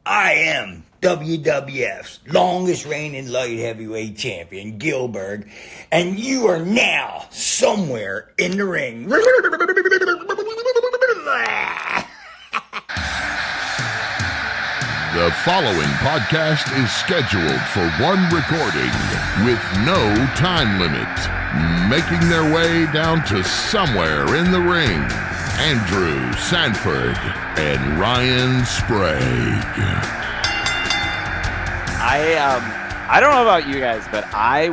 I am WWF's longest reigning light heavyweight champion, Gilbert, and you are now somewhere in the ring. The following podcast is scheduled for one recording with no time limit. Making their way down to somewhere in the ring, Andrew Sanford and Ryan Sprague. I don't know about you guys, but I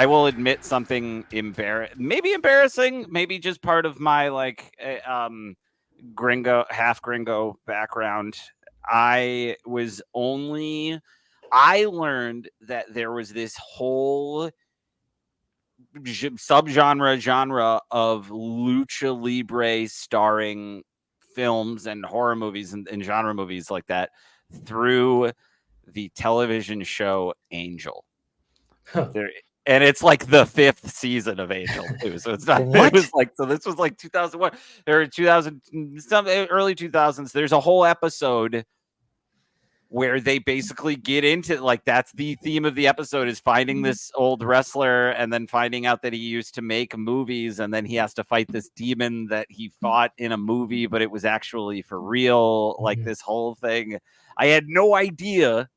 will admit something maybe embarrassing, maybe just part of my half gringo background. I learned that there was this whole genre of lucha libre starring films and horror movies and genre movies like that through the television show Angel. And it's like the 5th season of Angel too. So it's not, it was like, so this was like 2001 or 2000, some early 2000s. There's a whole episode where they basically get into, like, that's the theme of the episode, is finding this old wrestler and then finding out that he used to make movies, and then he has to fight this demon that he fought in a movie, but it was actually for real. Like this whole thing. I had no idea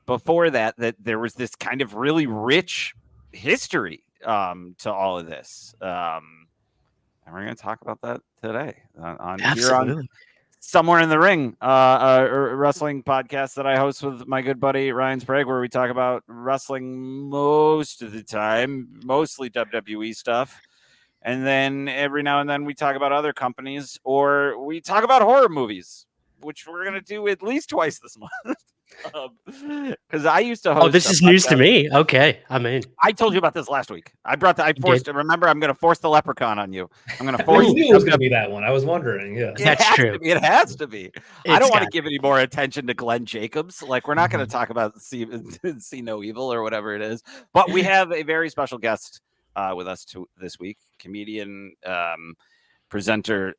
before that there was this kind of really rich history to all of this. And we're going to talk about that today here on Somewhere in the Ring, a wrestling podcast that I host with my good buddy Ryan Sprague, where we talk about wrestling most of the time, mostly WWE stuff. And then every now and then we talk about other companies, or we talk about horror movies, which we're going to do at least twice this month. Because I used to host. Oh, this is news to me. Okay, I'm in. I told you about this last week. Remember, I'm going to force the leprechaun on you. I'm going to force. I knew it was going to be that one. I was wondering. Yeah, that's true. It has to be. I don't want to give any more attention to Glenn Jacobs. Like, we're not going to talk about see No Evil or whatever it is. But we have a very special guest with us this week, comedian, presenter.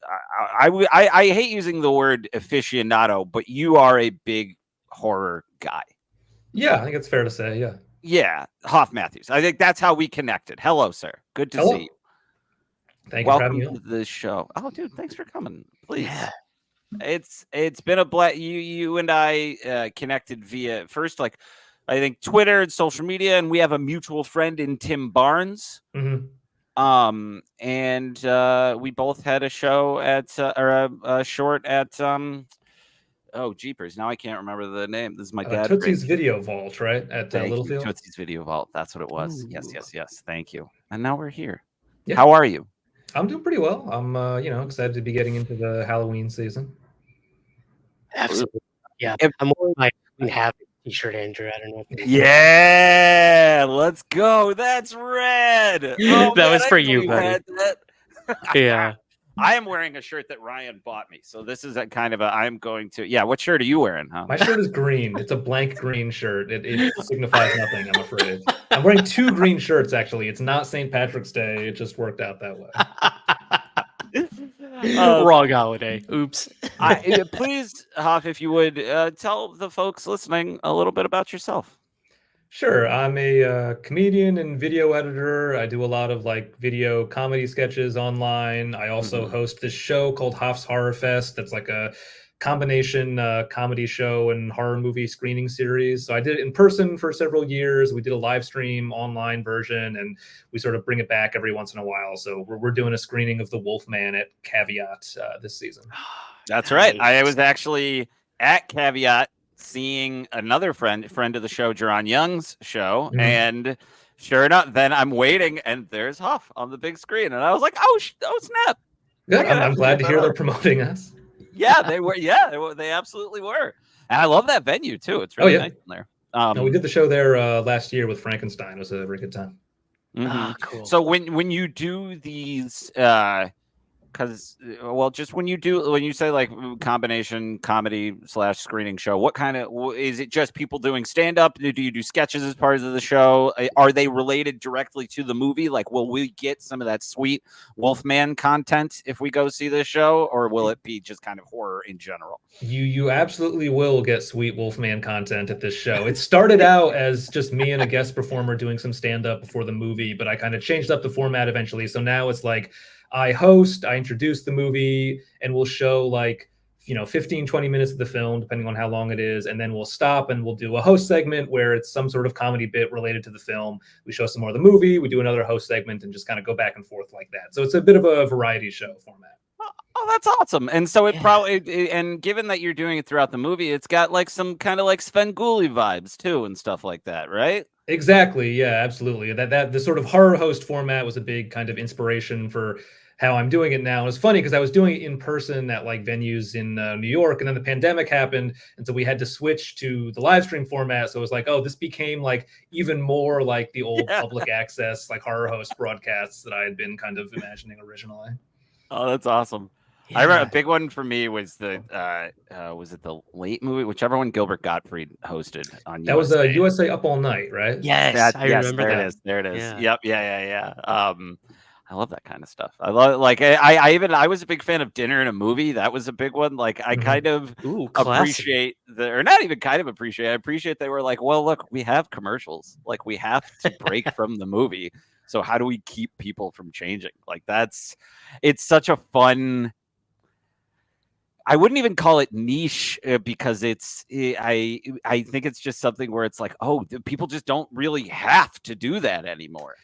I hate using the word aficionado, but you are a big horror guy. Yeah, I think it's fair to say. Yeah, Hoff Matthews. I think that's how we connected. Hello, sir. Good to see you. Thank you. Welcome to the show. Oh, dude, thanks for coming. Please. Yeah. It's been a blast. You and I connected via first, I think Twitter and social media, and we have a mutual friend in Tim Barnes. Mm-hmm. And we both had a show at a short at oh, jeepers. Now I can't remember the name. This is my dad. Tootsie's Video Vault, right? At Littlefield? Tootsie's Video Vault. That's what it was. Ooh. Yes. Thank you. And now we're here. Yeah. How are you? I'm doing pretty well. I'm, excited to be getting into the Halloween season. Absolutely. Yeah. I'm wearing my Happy t-shirt, Andrew. I don't know. Yeah. Let's go. That's red. Oh, that was for you, buddy. Yeah. I am wearing a shirt that Ryan bought me. So this is I'm going to, what shirt are you wearing? Huh? My shirt is green. It's a blank green shirt. It signifies nothing, I'm afraid. I'm wearing 2 green shirts, actually. It's not St. Patrick's Day. It just worked out that way. Wrong holiday. Oops. Please, Hoff, if you would, tell the folks listening a little bit about yourself. Sure. I'm a comedian and video editor. I do a lot of video comedy sketches online. I also host this show called Hoff's Horrorfest. That's like a combination comedy show and horror movie screening series. So I did it in person for several years. We did a live stream online version, and we sort of bring it back every once in a while. So we're doing a screening of The Wolfman at Caveat this season. That's right. I was actually at Caveat seeing another friend of the show, Jerron Young's show, and sure enough, then I'm waiting, and there's Hoff on the big screen, and I was like, "Oh snap!" Good. I'm glad to hear they're promoting us. Yeah, they were. Yeah, they absolutely were, and I love that venue too. It's really nice in there. We did the show there last year with Frankenstein. It was a very good time. Cool. So when you do these because just when you say like combination comedy / screening show, what kind of is it? Just people doing stand up? Do you do sketches as part of the show? Are they related directly to the movie? Like, will we get some of that sweet Wolfman content if we go see this show, or will it be just kind of horror in general? You absolutely will get sweet Wolfman content at this show. It started out as just me and a guest performer doing some stand up before the movie, but I kind of changed up the format eventually. So now it's like I host, I introduce the movie, and we'll show like 15, 20 minutes of the film, depending on how long it is. And then we'll stop and we'll do a host segment where it's some sort of comedy bit related to the film. We show some more of the movie, we do another host segment, and just kind of go back and forth like that. So it's a bit of a variety show format. Oh, that's awesome. And so and given that you're doing it throughout the movie, it's got like some kind of like Svengoolie vibes too and stuff like that, right? Exactly. Yeah, absolutely. That the sort of horror host format was a big kind of inspiration for how I'm doing it now. And it's funny because I was doing it in person at like venues in New York, and then the pandemic happened, and so we had to switch to the live stream format. So it was like, oh, this became like even more like the old public access like horror host broadcasts that I had been kind of imagining originally. Oh, that's awesome. Yeah. I remember a big one for me was the was it the late movie, whichever one Gilbert Gottfried hosted on. That USA. Was USA Up All Night, right? Yes, I remember there that. It is. There it is. Yeah. Yep. Yeah. I love that kind of stuff. I love like I was a big fan of Dinner and a Movie. That was a big one. Like I kind of appreciate or not even kind of appreciate. I appreciate they were like, well, look, we have commercials. Like we have to break from the movie. So how do we keep people from changing? Like it's such a fun. I wouldn't even call it niche because I think it's just something where it's like, oh, people just don't really have to do that anymore.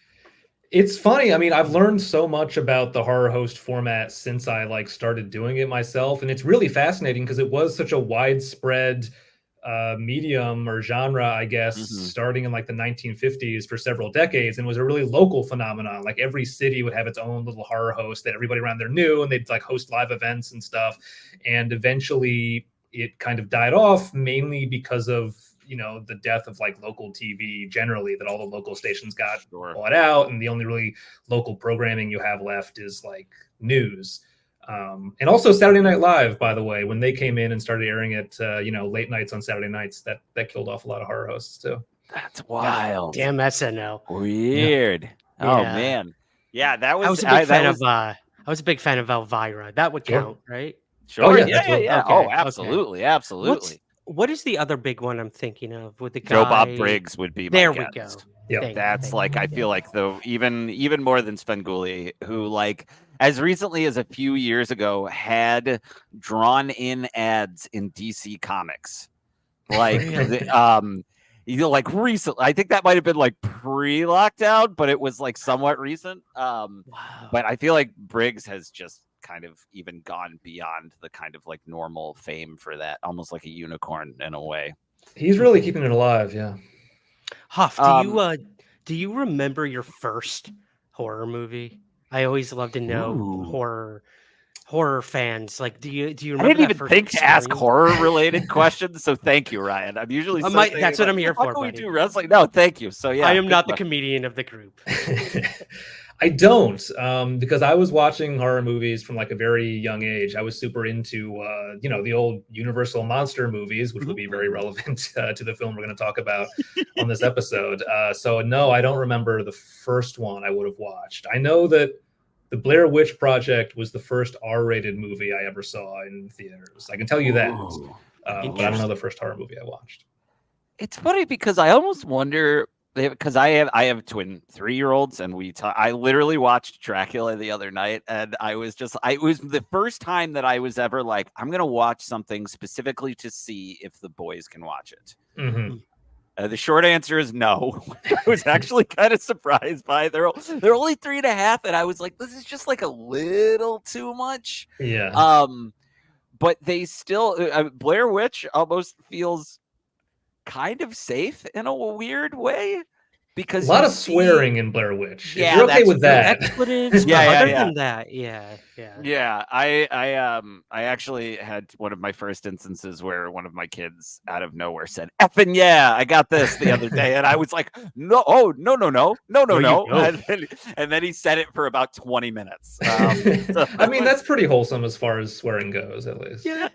It's funny. I mean, I've learned so much about the horror host format since I like started doing it myself. And it's really fascinating because it was such a widespread medium or genre, I guess, starting in like the 1950s for several decades, and was a really local phenomenon. Like every city would have its own little horror host that everybody around there knew, and they'd like host live events and stuff. And eventually it kind of died off, mainly because of the death of like local TV generally, that all the local stations got bought out, and the only really local programming you have left is like news. And also Saturday Night Live, by the way, when they came in and started airing it, late nights on Saturday nights, that killed off a lot of horror hosts too. That's wild. Damn SNL. Weird. Yeah. Oh man. Yeah, that was. I was a big fan of Elvira. That would count, right? Sure. Oh, yeah. Okay. Oh, absolutely, absolutely. What is the other big one I'm thinking of with the guy? Joe Bob Briggs would be my there. guess. We go. Yeah, that's like I feel like even more than Svengoolie, who like as recently as a few years ago had drawn in ads in DC Comics, like like recently. I think that might have been like pre-lockdown, but it was like somewhat recent. Wow. But I feel like Briggs has just kind of even gone beyond the kind of like normal fame for that, almost like a unicorn in a way. He's really keeping it alive. Yeah. Huff, do you remember your first horror movie? I always love to know horror fans. Like, do you remember? I didn't even think to ask horror related questions, so thank you, Ryan. I'm usually that's what I'm here for. How can we do wrestling? No, thank you. So yeah, I am not the comedian of the group. I don't, because I was watching horror movies from like a very young age. I was super into, the old Universal monster movies, which will be very relevant to the film we're going to talk about on this episode. So no, I don't remember the first one I would have watched. I know that the Blair Witch Project was the first R-rated movie I ever saw in theaters. I can tell you that, but I don't know the first horror movie I watched. It's funny because I almost wonder. Because I have twin 3-year-olds, and I literally watched Dracula the other night, and it was the first time that I was ever like, I'm gonna watch something specifically to see if the boys can watch it. Mm-hmm. The short answer is no. I was actually kind of surprised by they're only 3.5, and I was like, this is just like a little too much. Yeah. But they still Blair Witch almost feels kind of safe in a weird way. because a lot you of swearing in Blair Witch. Yeah, if you're okay that's with true. that, expletives. Yeah, but yeah, other yeah. than that, yeah. Yeah, I actually had one of my first instances where one of my kids out of nowhere said "effing yeah, I got this" the other day, and I was like, no, oh no, No, you don't. and then he said it for about 20 minutes. I mean, that's pretty wholesome as far as swearing goes, at least. Yeah.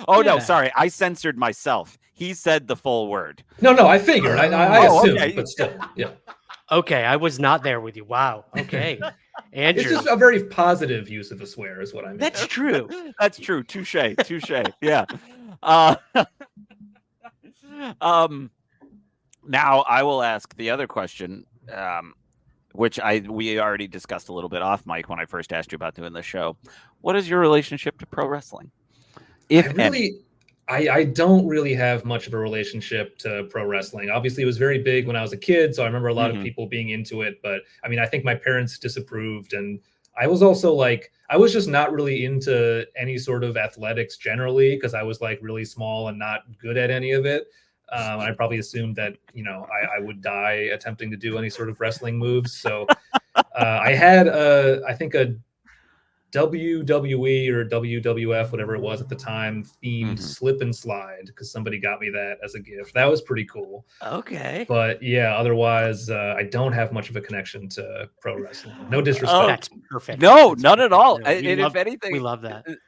Oh no, Yeah. sorry, I censored myself. He said the full word. No, I figured. I Oh, assumed, okay. but still, yeah. Okay, I was not there with you. Wow. Okay, Andrew. It's just a very positive use of a swear, is what I mean. That's true. That's true. Touche. Yeah. Now I will ask the other question, which we already discussed a little bit off mic when I first asked you about doing the show. What is your relationship to pro wrestling? I don't really have much of a relationship to pro wrestling. Obviously, it was very big when I was a kid, so I remember a lot of people being into it. But I mean, I think my parents disapproved, and I was also like, I was just not really into any sort of athletics generally because I was like really small and not good at any of it. I probably assumed that, I would die attempting to do any sort of wrestling moves. So I had I think a WWE or WWF, whatever it was at the time, themed slip and slide because somebody got me that as a gift. That was pretty cool. Okay. But yeah, otherwise, I don't have much of a connection to pro wrestling. No disrespect. Oh, that's perfect. No, none at all. No, And if anything, we love that. And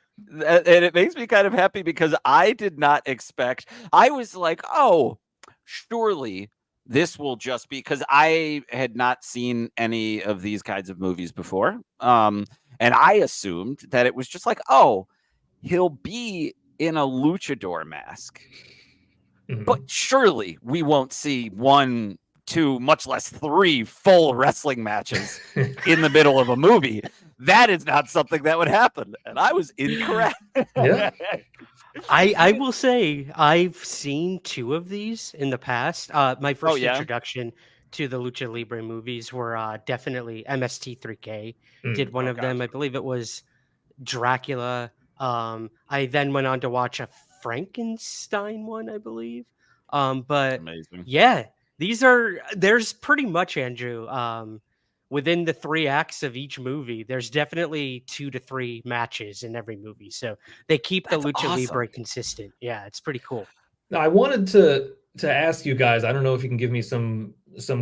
it makes me kind of happy because I did not expect. I was like, oh, surely this will just be because I had not seen any of these kinds of movies before. And I assumed that it was just like, oh, he'll be in a luchador mask. But surely we won't see 1, 2, much less 3 full wrestling matches in the middle of a movie. That is not something that would happen. And I was incorrect. Yeah. I will say I've seen 2 of these in the past. My first introduction to the Lucha Libre movies were definitely MST3K did one of them. I believe it was Dracula. I then went on to watch a Frankenstein one, I believe. But amazing. Yeah, there's pretty much, Andrew, within the 3 acts of each movie, there's definitely 2 to 3 matches in every movie. So they keep the Lucha Libre consistent. Yeah, it's pretty cool. Now, I wanted to ask you guys, I don't know if you can give me some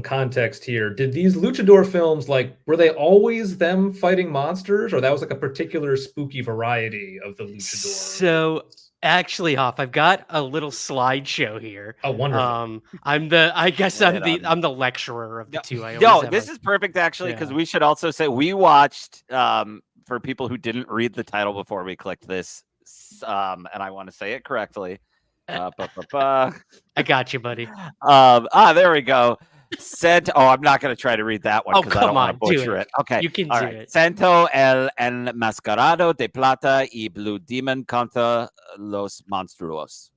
context here. Did these luchador films, were they always them fighting monsters, or that was like a particular spooky variety of the luchador? So actually, Hoff, I've got a little slideshow here. Oh, wonderful. I'm the lecturer of the 2. This is perfect actually, because we should also say we watched for people who didn't read the title before we clicked this, and I want to say it correctly. I got you, buddy. There we go. I'm not going to try to read that one because I don't want to butcher it. Okay, you can do it. Santo el Enmascarado de Plata y Blue Demon contra los Monstruos.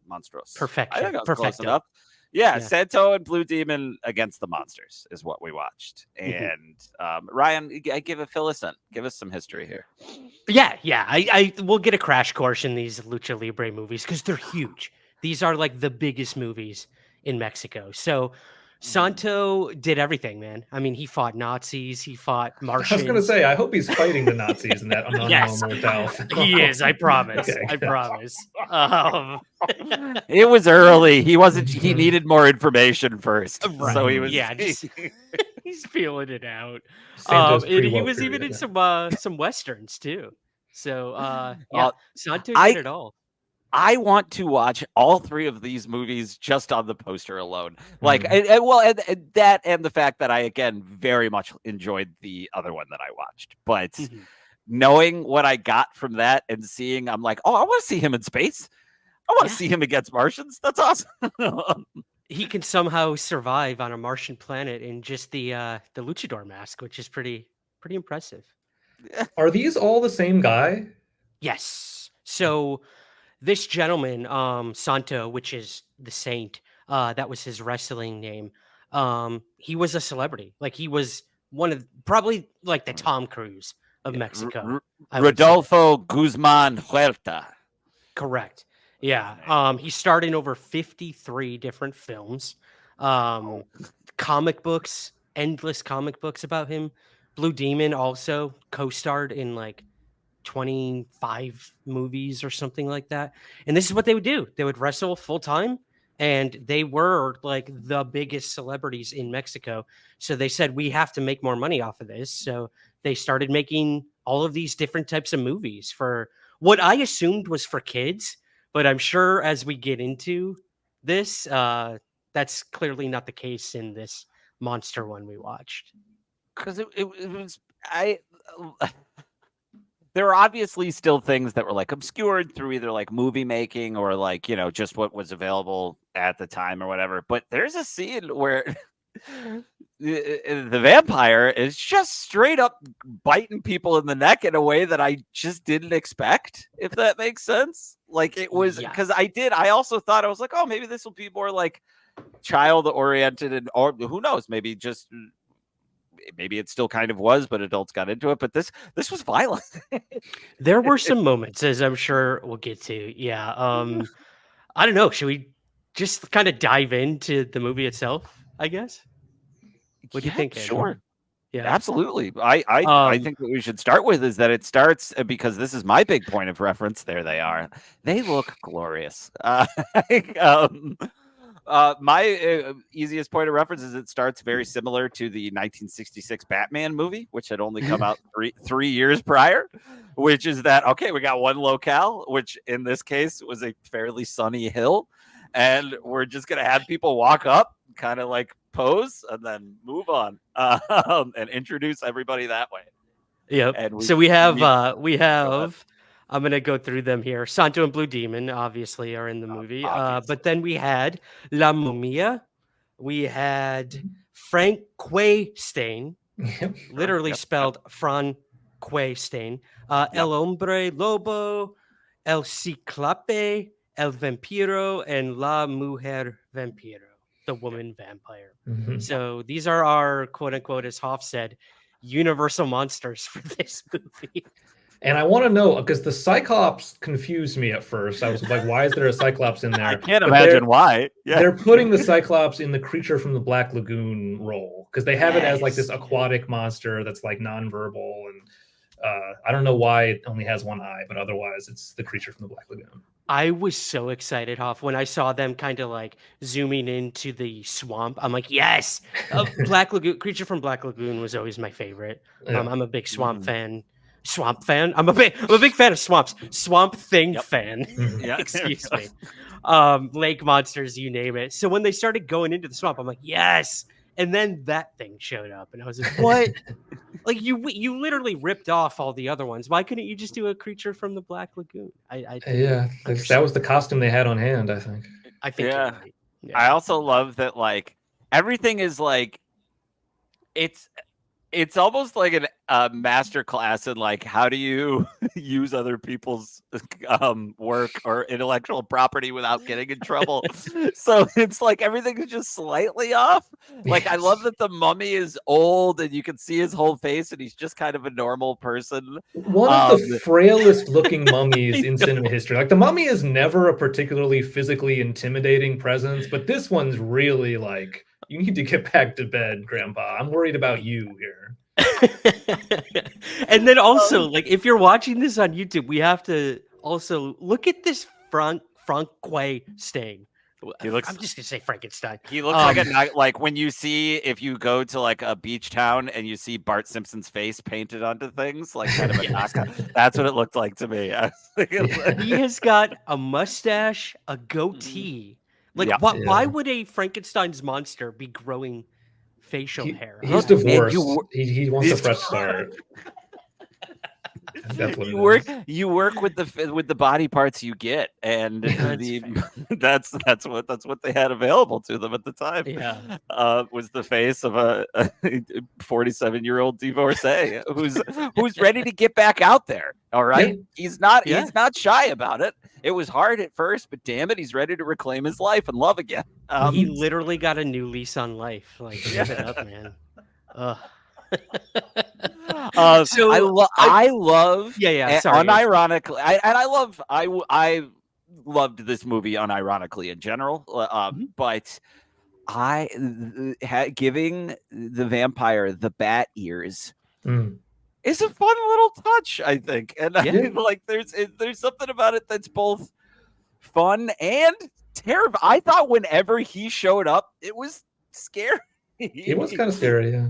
Perfect. I think I was close enough. Yeah, Santo and Blue Demon against the monsters is what we watched. And Ryan, I fill us in. Give us some history here. Yeah. I will get a crash course in these Lucha Libre movies because they're huge. These are like the biggest movies in Mexico. So Santo did everything, man. I mean, he fought Nazis, he fought Martians. I was going to say, I hope he's fighting the Nazis in that Yes, mortal. he is. I promise. Okay. I promise. It was early. He wasn't. He needed more information first, right. So he was. Yeah, he's feeling it out. And he was even in some westerns too. So Santo did it all. I want to watch all 3 of these movies just on the poster alone. And that and the fact that I, again, very much enjoyed the other one that I watched. But knowing what I got from that and seeing, I'm like, oh, I want to see him in space. I want to see him against Martians. That's awesome. He can somehow survive on a Martian planet in just the luchador mask, which is pretty impressive. Are these all the same guy? Yes. So this gentleman, Santo, which is the Saint, that was his wrestling name. He was a celebrity. Like he was one of probably like the Tom Cruise of Mexico. Rodolfo Guzman Huerta. Correct. Yeah. He starred in over 53 different films. comic books, endless comic books about him. Blue Demon also co-starred in like 25 movies or something like that. And this is what they would do. They would wrestle full time, and they were like the biggest celebrities in Mexico. So they said, we have to make more money off of this. So they started making all of these different types of movies for what I assumed was for kids. But I'm sure as we get into this, that's clearly not the case in this monster one we watched. Because it was, there are obviously still things that were like obscured through either like movie making or like, you know, just what was available at the time or whatever. But there's a scene where the vampire is just straight up biting people in the neck in a way that I just didn't expect, if that makes sense. Like it was because I also thought I was like, oh, maybe this will be more like child oriented and or who knows, maybe it still kind of was, but adults got into it. But this was violent. There were some moments, as I'm sure we'll get to. Yeah. I don't know. Should we just kind of dive into the movie itself, I guess? What do you think, Andrew? Sure. Yeah, absolutely. I think what we should start with is that it starts because this is my big point of reference. There they are. They look glorious. My easiest point of reference is it starts very similar to the 1966 Batman movie, which had only come out three years prior, which is that, okay, we got one locale, which in this case was a fairly sunny hill, and we're just going to have people walk up, kind of like pose, and then move on and introduce everybody that way. Yep. So we have I'm going to go through them here. Santo and Blue Demon, obviously, are in the movie. But then we had La Mumia. We had Frankenstein, literally spelled Frankenstein. El Hombre Lobo, El Ciclope, El Vampiro, and La Mujer Vampiro, the woman vampire. Mm-hmm. So these are our, quote unquote, as Hoff said, universal monsters for this movie. And I want to know, because the Cyclops confused me at first. I was like, why is there a Cyclops in there? I can't imagine why. Yeah. They're putting the Cyclops in the Creature from the Black Lagoon role, because they have it as like this aquatic monster that's like nonverbal. And I don't know why it only has one eye, but otherwise it's the Creature from the Black Lagoon. I was so excited, Hoff, when I saw them kind of like zooming into the swamp. I'm like, yes! Black Lagoon, Creature from Black Lagoon was always my favorite. I'm a big swamp fan. Swamp fan. I'm a big fan of swamps. Swamp Thing fan. Yeah. Excuse me. Lake monsters, you name it. So when they started going into the swamp, I'm like, yes. And then that thing showed up, and I was like, what? Like you literally ripped off all the other ones. Why couldn't you just do a Creature from the Black Lagoon? That was the costume they had on hand, I think. Yeah. Right. Yeah. I also love that like everything is like it's almost like a master class in like how do you use other people's work or intellectual property without getting in trouble. So it's like everything is just slightly off. Like I love that the mummy is old and you can see his whole face and he's just kind of a normal person. One of the frailest looking mummies in cinema history. Like the mummy is never a particularly physically intimidating presence, but this one's really like, you need to get back to bed, Grandpa. I'm worried about you here. And then also, like, if you're watching this on YouTube, we have to also look at this Frankenstein. I'm just gonna say Frankenstein. He looks like when you see, if you go to like a beach town and you see Bart Simpson's face painted onto things, like kind of a knockoff. That's what it looked like to me. He has got a mustache, a goatee. Like, why would a Frankenstein's monster be growing facial hair? He's divorced. He wants a fresh start. That's what you work with the body parts you get, and that's what they had available to them at the time. Yeah, was the face of a 47-year-old divorcee who's ready to get back out there. All right, he's not shy about it. It was hard at first, but damn it, he's ready to reclaim his life and love again. He literally got a new lease on life. Like, give it up, man. So I love sorry. Unironically, I loved this movie unironically in general, but giving the vampire the bat ears Mm. is a fun little touch, I think. And Yeah. like there's something about it that's both fun and terrible. I thought whenever he showed up, it was scary. It was kind of scary, yeah.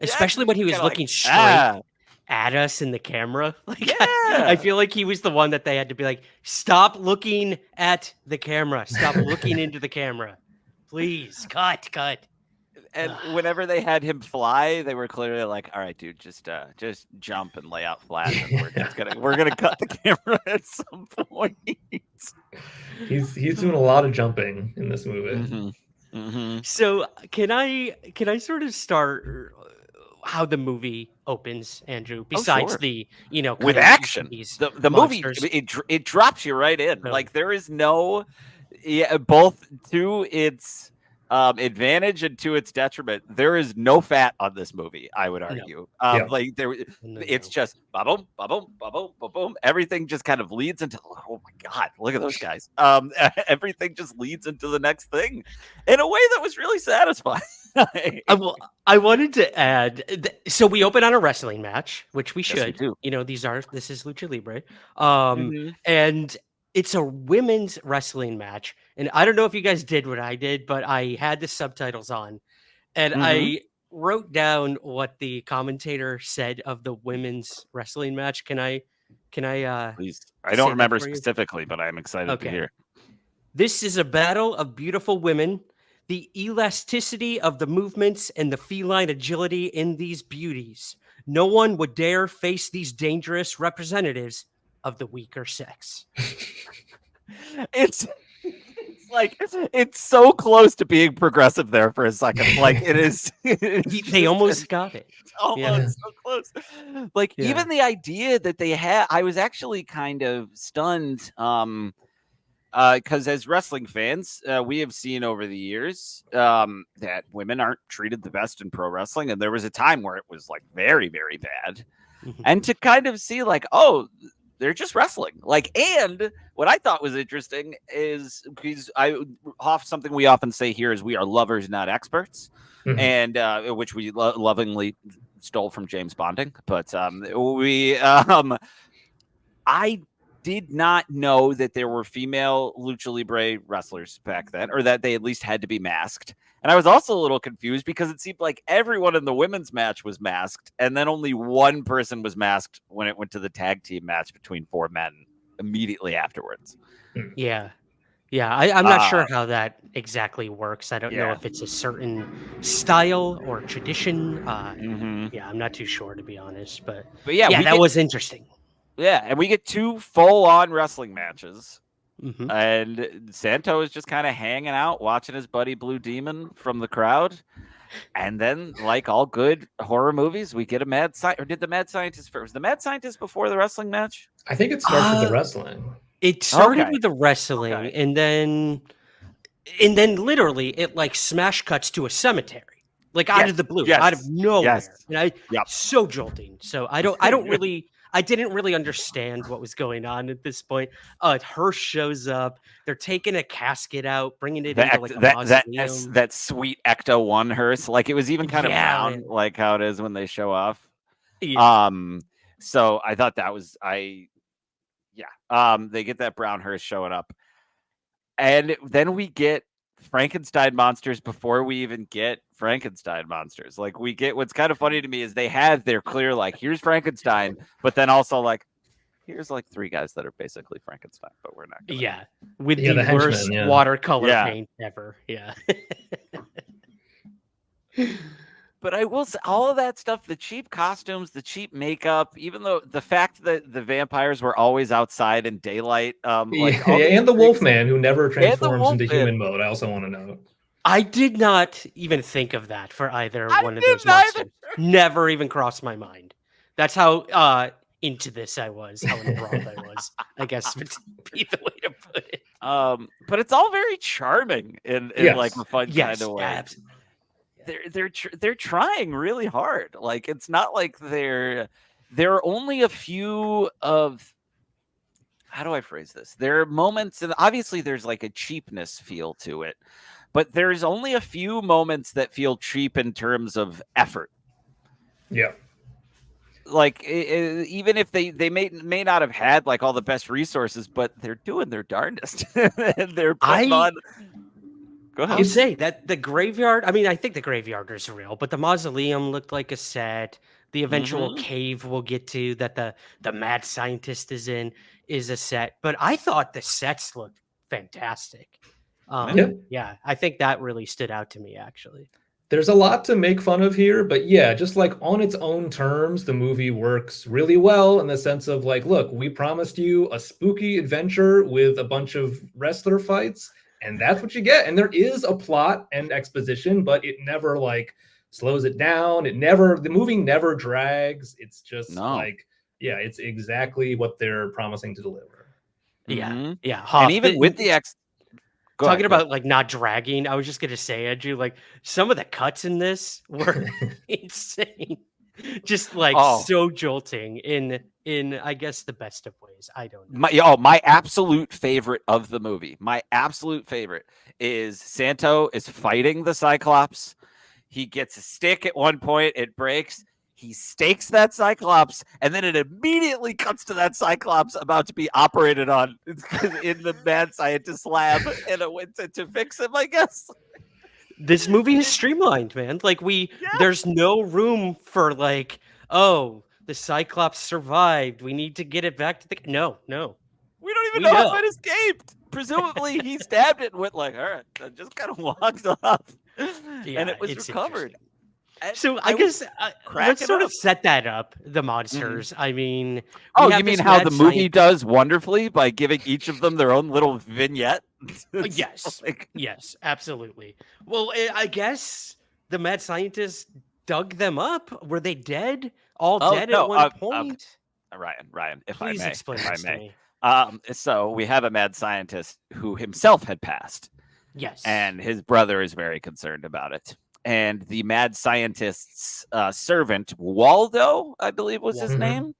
Especially when he was looking straight at us in the camera. Like, I feel like he was the one that they had to be like, stop looking at the camera. Stop looking into the camera. Please, cut. And whenever they had him fly, they were clearly like, "All right, dude, just jump and lay out flat, and we're gonna cut the camera at some point." He's doing a lot of jumping in this movie. Mm-hmm. Mm-hmm. So can I sort of start how the movie opens, Andrew? Besides the with action, the movie it drops you right in. Really? Like there is no both to its advantage and to its detriment, there is no fat on this movie, I would argue. Like it's just ba-boom, ba-boom, ba-boom, ba-boom. Everything just kind of leads into, oh my God, look at those guys. Everything just leads into the next thing in a way that was really satisfying. I wanted to add, so we open on a wrestling match, which we should. Yes, we do. This is Lucha Libre. And it's a women's wrestling match. And I don't know if you guys did what I did, but I had the subtitles on. And I wrote down what the commentator said of the women's wrestling match. Can I please? I don't remember specifically, but I'm excited to hear. This is a battle of beautiful women. The elasticity of the movements and the feline agility in these beauties. No one would dare face these dangerous representatives of the weaker sex. It's like it's so close to being progressive there for a second. Like it is. They almost got it. Almost so close. Like even the idea that they had, I was actually kind of stunned. Because as wrestling fans, we have seen over the years that women aren't treated the best in pro wrestling, and there was a time where it was like very, very bad. And to kind of see like, oh, they're just wrestling. Like, and what I thought was interesting is because something we often say here is we are lovers, not experts, and which we lovingly stole from James Bonding. But I did not know that there were female Lucha Libre wrestlers back then, or that they at least had to be masked. And I was also a little confused because it seemed like everyone in the women's match was masked, and then only one person was masked when it went to the tag team match between four men immediately afterwards. Yeah. I'm not sure how that exactly works. I don't know if it's a certain style or tradition. Yeah, I'm not too sure, to be honest. But that was interesting. Yeah, and we get two full-on wrestling matches. And Santo is just kind of hanging out, watching his buddy Blue Demon from the crowd. And then, like all good horror movies, we get a mad scientist. Or did the mad scientist first? Was the mad scientist before the wrestling match? I think it starts with the wrestling. It started with the wrestling, and then literally it like smash cuts to a cemetery, like out of the blue, out of nowhere. And so jolting. So I didn't really understand what was going on at this point. Hearst shows up. They're taking a casket out, bringing it into like a mausoleum. That sweet Ecto 1 hearse. Like it was even kind of brown, like how it is when they show off. So I thought that was they get that brown hearse showing up, and then we get Frankenstein monsters before we even get Frankenstein monsters. Like we get, what's kind of funny to me is they have their clear, like, here's Frankenstein, but then also like, here's like three guys that are basically Frankenstein, but we're not. With the worst watercolor paint ever. But I will say, all of that stuff, the cheap costumes, the cheap makeup, even though the fact that the vampires were always outside in daylight. And the Wolfman, who never transforms into human mode, I also want to know. I did not even think of that for either one of those monsters. Never even crossed my mind. That's how into this I was, how enthralled I was, I guess would be the way to put it. But it's all very charming in like a fun kind of way. Absolutely. They're trying really hard. Like it's not like there are only a few of, how do I phrase this? There are moments, and obviously there's like a cheapness feel to it, but there's only a few moments that feel cheap in terms of effort. Yeah. Like even if they may not have had like all the best resources, but they're doing their darndest. They're putting on. Go ahead. I'll say that the graveyard. I mean, I think the graveyard is real, but the mausoleum looked like a set. The eventual cave we'll get to that the mad scientist is in is a set. But I thought the sets looked fantastic. Yeah, I think that really stood out to me actually. There's a lot to make fun of here, but yeah, just like on its own terms, the movie works really well in the sense of like, look, we promised you a spooky adventure with a bunch of wrestler fights, and that's what you get. And there is a plot and exposition, but it never like slows it down. The movie never drags. It's just like, yeah, it's exactly what they're promising to deliver. Yeah. Hoff, and even with the Talking about like not dragging, I was just gonna say, Andrew, like some of the cuts in this were insane, just like so jolting in I guess the best of ways. I don't know. My absolute favorite of the movie, my absolute favorite is Santo is fighting the Cyclops. He gets a stick at one point, it breaks. He stakes that Cyclops, and then it immediately cuts to that Cyclops about to be operated on in the mad scientist lab, and it went to fix him, I guess. This movie is streamlined, man. Like there's no room for like, oh, the Cyclops survived. We need to get it back to the no. We don't even know how it escaped. Presumably, he stabbed it and went like, all right, I just kind of walked off, and it was recovered. So I guess let's sort of set that up, the monsters. I mean... you mean how the movie does wonderfully by giving each of them their own little vignette? Yes. Yes, absolutely. Well, I guess the mad scientist dug them up. Were they dead? All dead at one point? Ryan, if Please I may. Explain this to me. So we have a mad scientist who himself had passed. Yes. And his brother is very concerned about it. And the mad scientist's servant, Waldo, I believe was his name.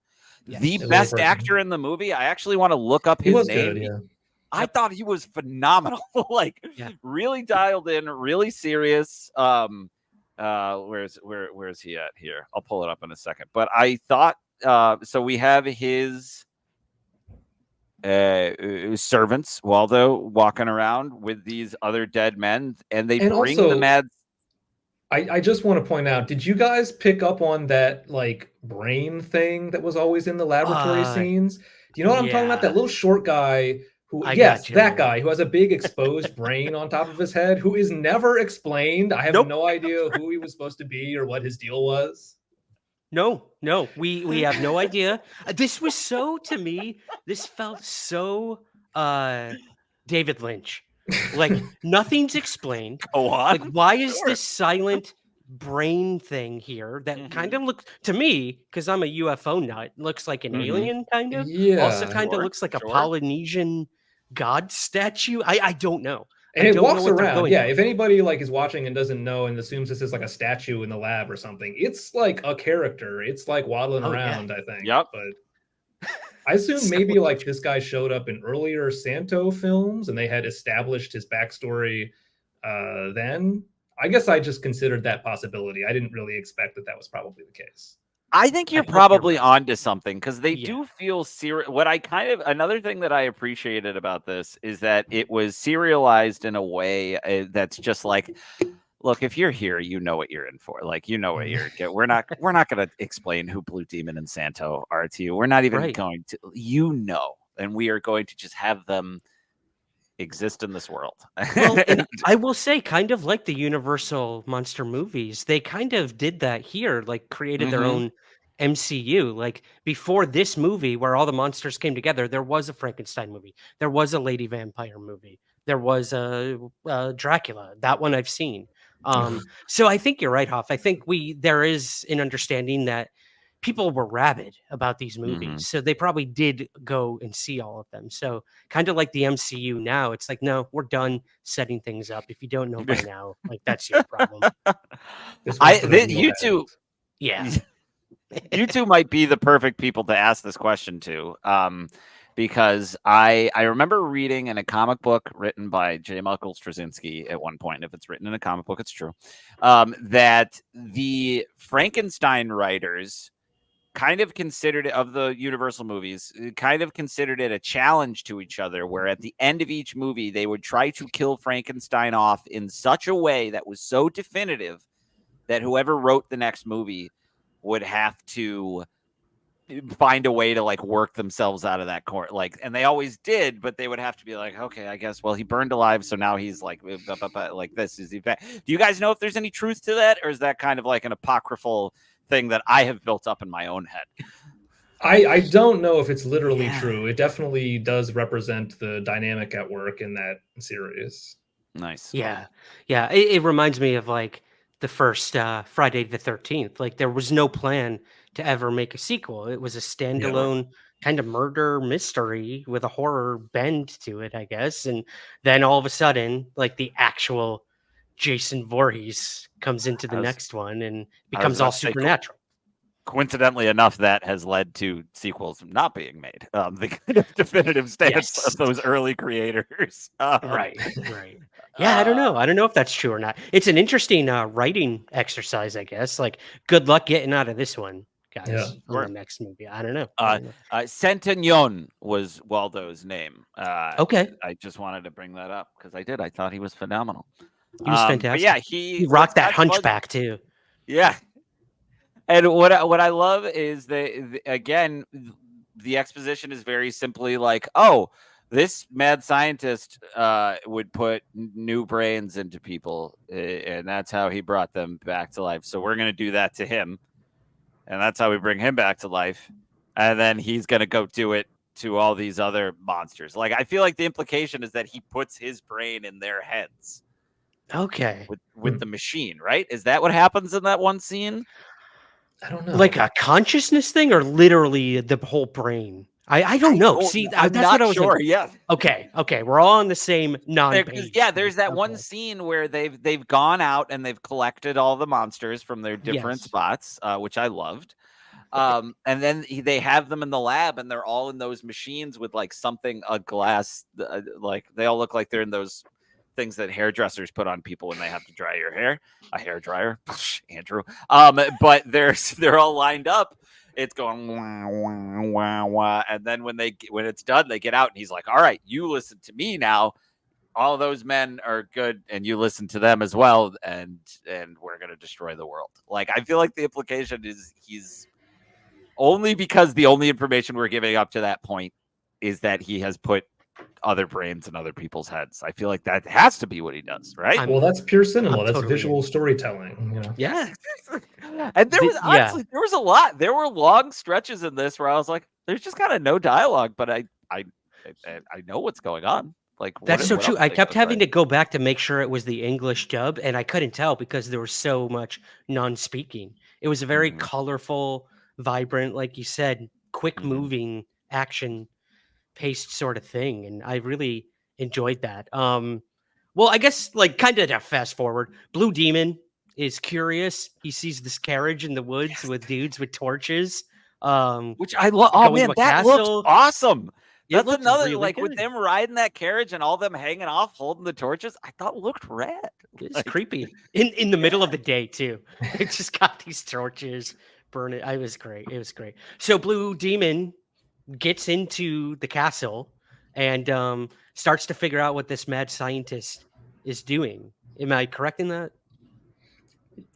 Yes. The best actor in the movie. I actually want to look up his name. Good, yeah. I thought he was phenomenal. Really dialed in, really serious. Where's he at here? I'll pull it up in a second. But I thought so we have his servants, Waldo, walking around with these other dead men, and they bring the mad. I just want to point out, did you guys pick up on that like brain thing that was always in the laboratory scenes? Do you know what I'm talking about? That little short guy who, that guy who has a big exposed brain on top of his head, who is never explained. I have no idea who he was supposed to be or what his deal was. No, we have no idea. This was so, to me, this felt so David Lynch. Like nothing's explained. Go on. Like, why is this silent brain thing here that kind of looks to me, because I'm a UFO nut, looks like an alien kind of. Yeah. Also kind of looks like a Polynesian god statue. I don't know. And it walks around. Yeah, if anybody like is watching and doesn't know and assumes this is like a statue in the lab or something, it's like a character. It's like waddling around, I think. Yep. But I assume maybe like this guy showed up in earlier Santo films and they had established his backstory then. I guess I just considered that possibility. I didn't really expect that was probably the case. I think you're probably onto something because they do feel serious. Another thing that I appreciated about this is that it was serialized in a way that's just like, look, if you're here, you know what you're in for. Like, you know what you're getting. We're not going to explain who Blue Demon and Santo are to you. We're not even going to, and we are going to just have them exist in this world. Well, and I will say, kind of like the Universal monster movies, they kind of did that here, like created their own MCU. Like before this movie where all the monsters came together, there was a Frankenstein movie. There was a Lady Vampire movie. There was a Dracula. That one I've seen. So I think you're right, Hoff. I think there is an understanding that people were rabid about these movies. So they probably did go and see all of them. So kind of like the MCU now, it's like, no, we're done setting things up. If you don't know by now, like that's your problem. You two, you two might be the perfect people to ask this question to. because I remember reading in a comic book written by J. Michael Straczynski at one point. If it's written in a comic book, it's true. That the Frankenstein writers kind of considered it, of the Universal movies, kind of considered it a challenge to each other, where at the end of each movie, they would try to kill Frankenstein off in such a way that was so definitive that whoever wrote the next movie would have to find a way to like work themselves out of that court. Like, and they always did, but they would have to be like, okay, I guess, well, he burned alive, so now he's like this is the do you guys know if there's any truth to that, or is that kind of like an apocryphal thing that I have built up in my own head? I don't know if it's literally true. It definitely does represent the dynamic at work in that series. Nice. Yeah. It reminds me of like the first Friday the 13th. Like there was no plan to ever make a sequel. It was a standalone kind of murder mystery with a horror bend to it, I guess. And then all of a sudden, like the actual Jason Voorhees comes into the next one and becomes all supernatural. Coincidentally enough, that has led to sequels not being made. The kind of definitive stance of those early creators. Right. Yeah, I don't know. I don't know if that's true or not. It's an interesting writing exercise, I guess. Like, good luck getting out of this one, guys. On the next movie. I don't know. Centenion was Waldo's name. Okay. I just wanted to bring that up because I did. I thought he was phenomenal. He was fantastic. Yeah, he rocked that hunchback too. Yeah. And what I love is again, the exposition is very simply like, oh, this mad scientist would put new brains into people, and that's how he brought them back to life. So we're going to do that to him, and that's how we bring him back to life. And then he's going to go do it to all these other monsters. Like, I feel like the implication is that he puts his brain in their heads. Okay. With the machine, right? Is that what happens in that one scene? I don't know. Like a consciousness thing, or literally the whole brain? I don't know. See, that's what I was sure. Like. Yeah. Okay. We're all on the same non-page. Yeah, there's that one scene where they've gone out and they've collected all the monsters from their different spots, which I loved. And then they have them in the lab, and they're all in those machines with like a glass, like they all look like they're in those things that hairdressers put on people when they have to dry your hair, a hair dryer, Andrew. But they're all lined up. It's going wah, wah, wah, wah. And then when it's done, they get out, and he's like, all right, you listen to me now. All those men are good, and you listen to them as well, and we're gonna destroy the world. Like, I feel like the implication is he's only because the only information we're giving up to that point is that he has put other brains in other people's heads. I feel like that has to be what he does, right? Well, that's pure cinema. That's visual storytelling. You know? Yeah. And there was honestly, there was a lot. There were long stretches in this where I was like, "There's just kind of no dialogue," but I know what's going on. Like, that's so true. I kept having to go back to make sure it was the English dub, and I couldn't tell because there was so much non-speaking. It was a very colorful, vibrant, like you said, quick-moving action paced sort of thing, and I really enjoyed that. Well, I guess like kind of to fast forward, Blue Demon is curious. He sees this carriage in the woods with dudes with torches, which I love. Oh man, that looks awesome. That's another really like good. with them riding that carriage and all them hanging off, holding the torches. I thought looked rad. It's like, creepy in the middle of the day too. It just got these torches burning. It was great. So Blue Demon gets into the castle and starts to figure out what this mad scientist is doing. Am I correct in that?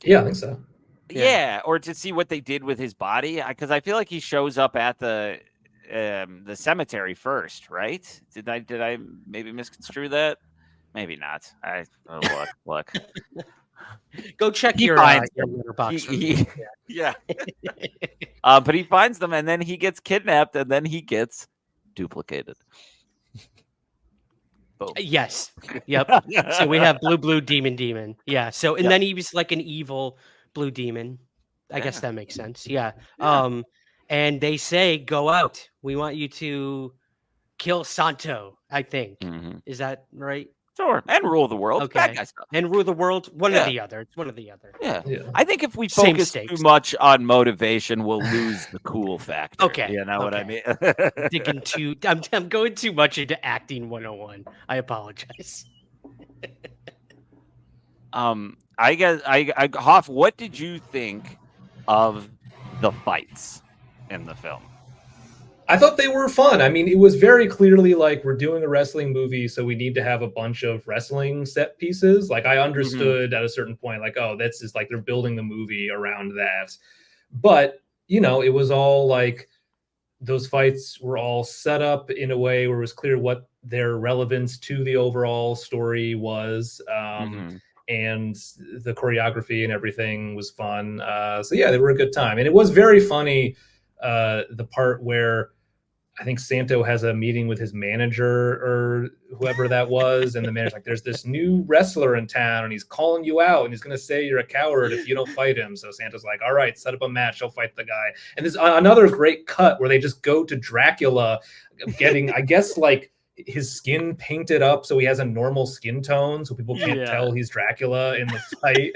Yeah, I think so. Yeah, or to see what they did with his body, because I feel like he shows up at the cemetery first, right? Did I maybe misconstrue that? Maybe not. Look. Go check your letterbox. Yeah. But he finds them, and then he gets kidnapped, and then he gets duplicated. Boom. Yes. Yep. So we have Blue Demon. Yeah. So and then he was like an evil Blue Demon. I guess that makes sense. Yeah. And they say, go out. We want you to kill Santo, I think. Is that right? Sure, and rule the world. Okay, bad guy stuff. And rule the world. One or the other. It's one or the other. Yeah. I think if we Same focus stakes. too much on motivation, we'll lose the cool factor. Okay, You know what I mean? I'm going too much into acting 101. I apologize. I guess Hoff, what did you think of the fights in the film? I thought they were fun. I mean, it was very clearly like, we're doing a wrestling movie, so we need to have a bunch of wrestling set pieces. Like, I understood at a certain point, like, oh, that's just like they're building the movie around that. But, you know, it was all like, those fights were all set up in a way where it was clear what their relevance to the overall story was. And the choreography and everything was fun. So yeah, they were a good time. And it was very funny, the part where I think Santo has a meeting with his manager or whoever that was. And the manager's like, there's this new wrestler in town and he's calling you out and he's going to say you're a coward if you don't fight him. So Santo's like, all right, set up a match. I'll fight the guy. And there's another great cut where they just go to Dracula getting, I guess, like his skin painted up so he has a normal skin tone so people can't tell he's Dracula in the fight.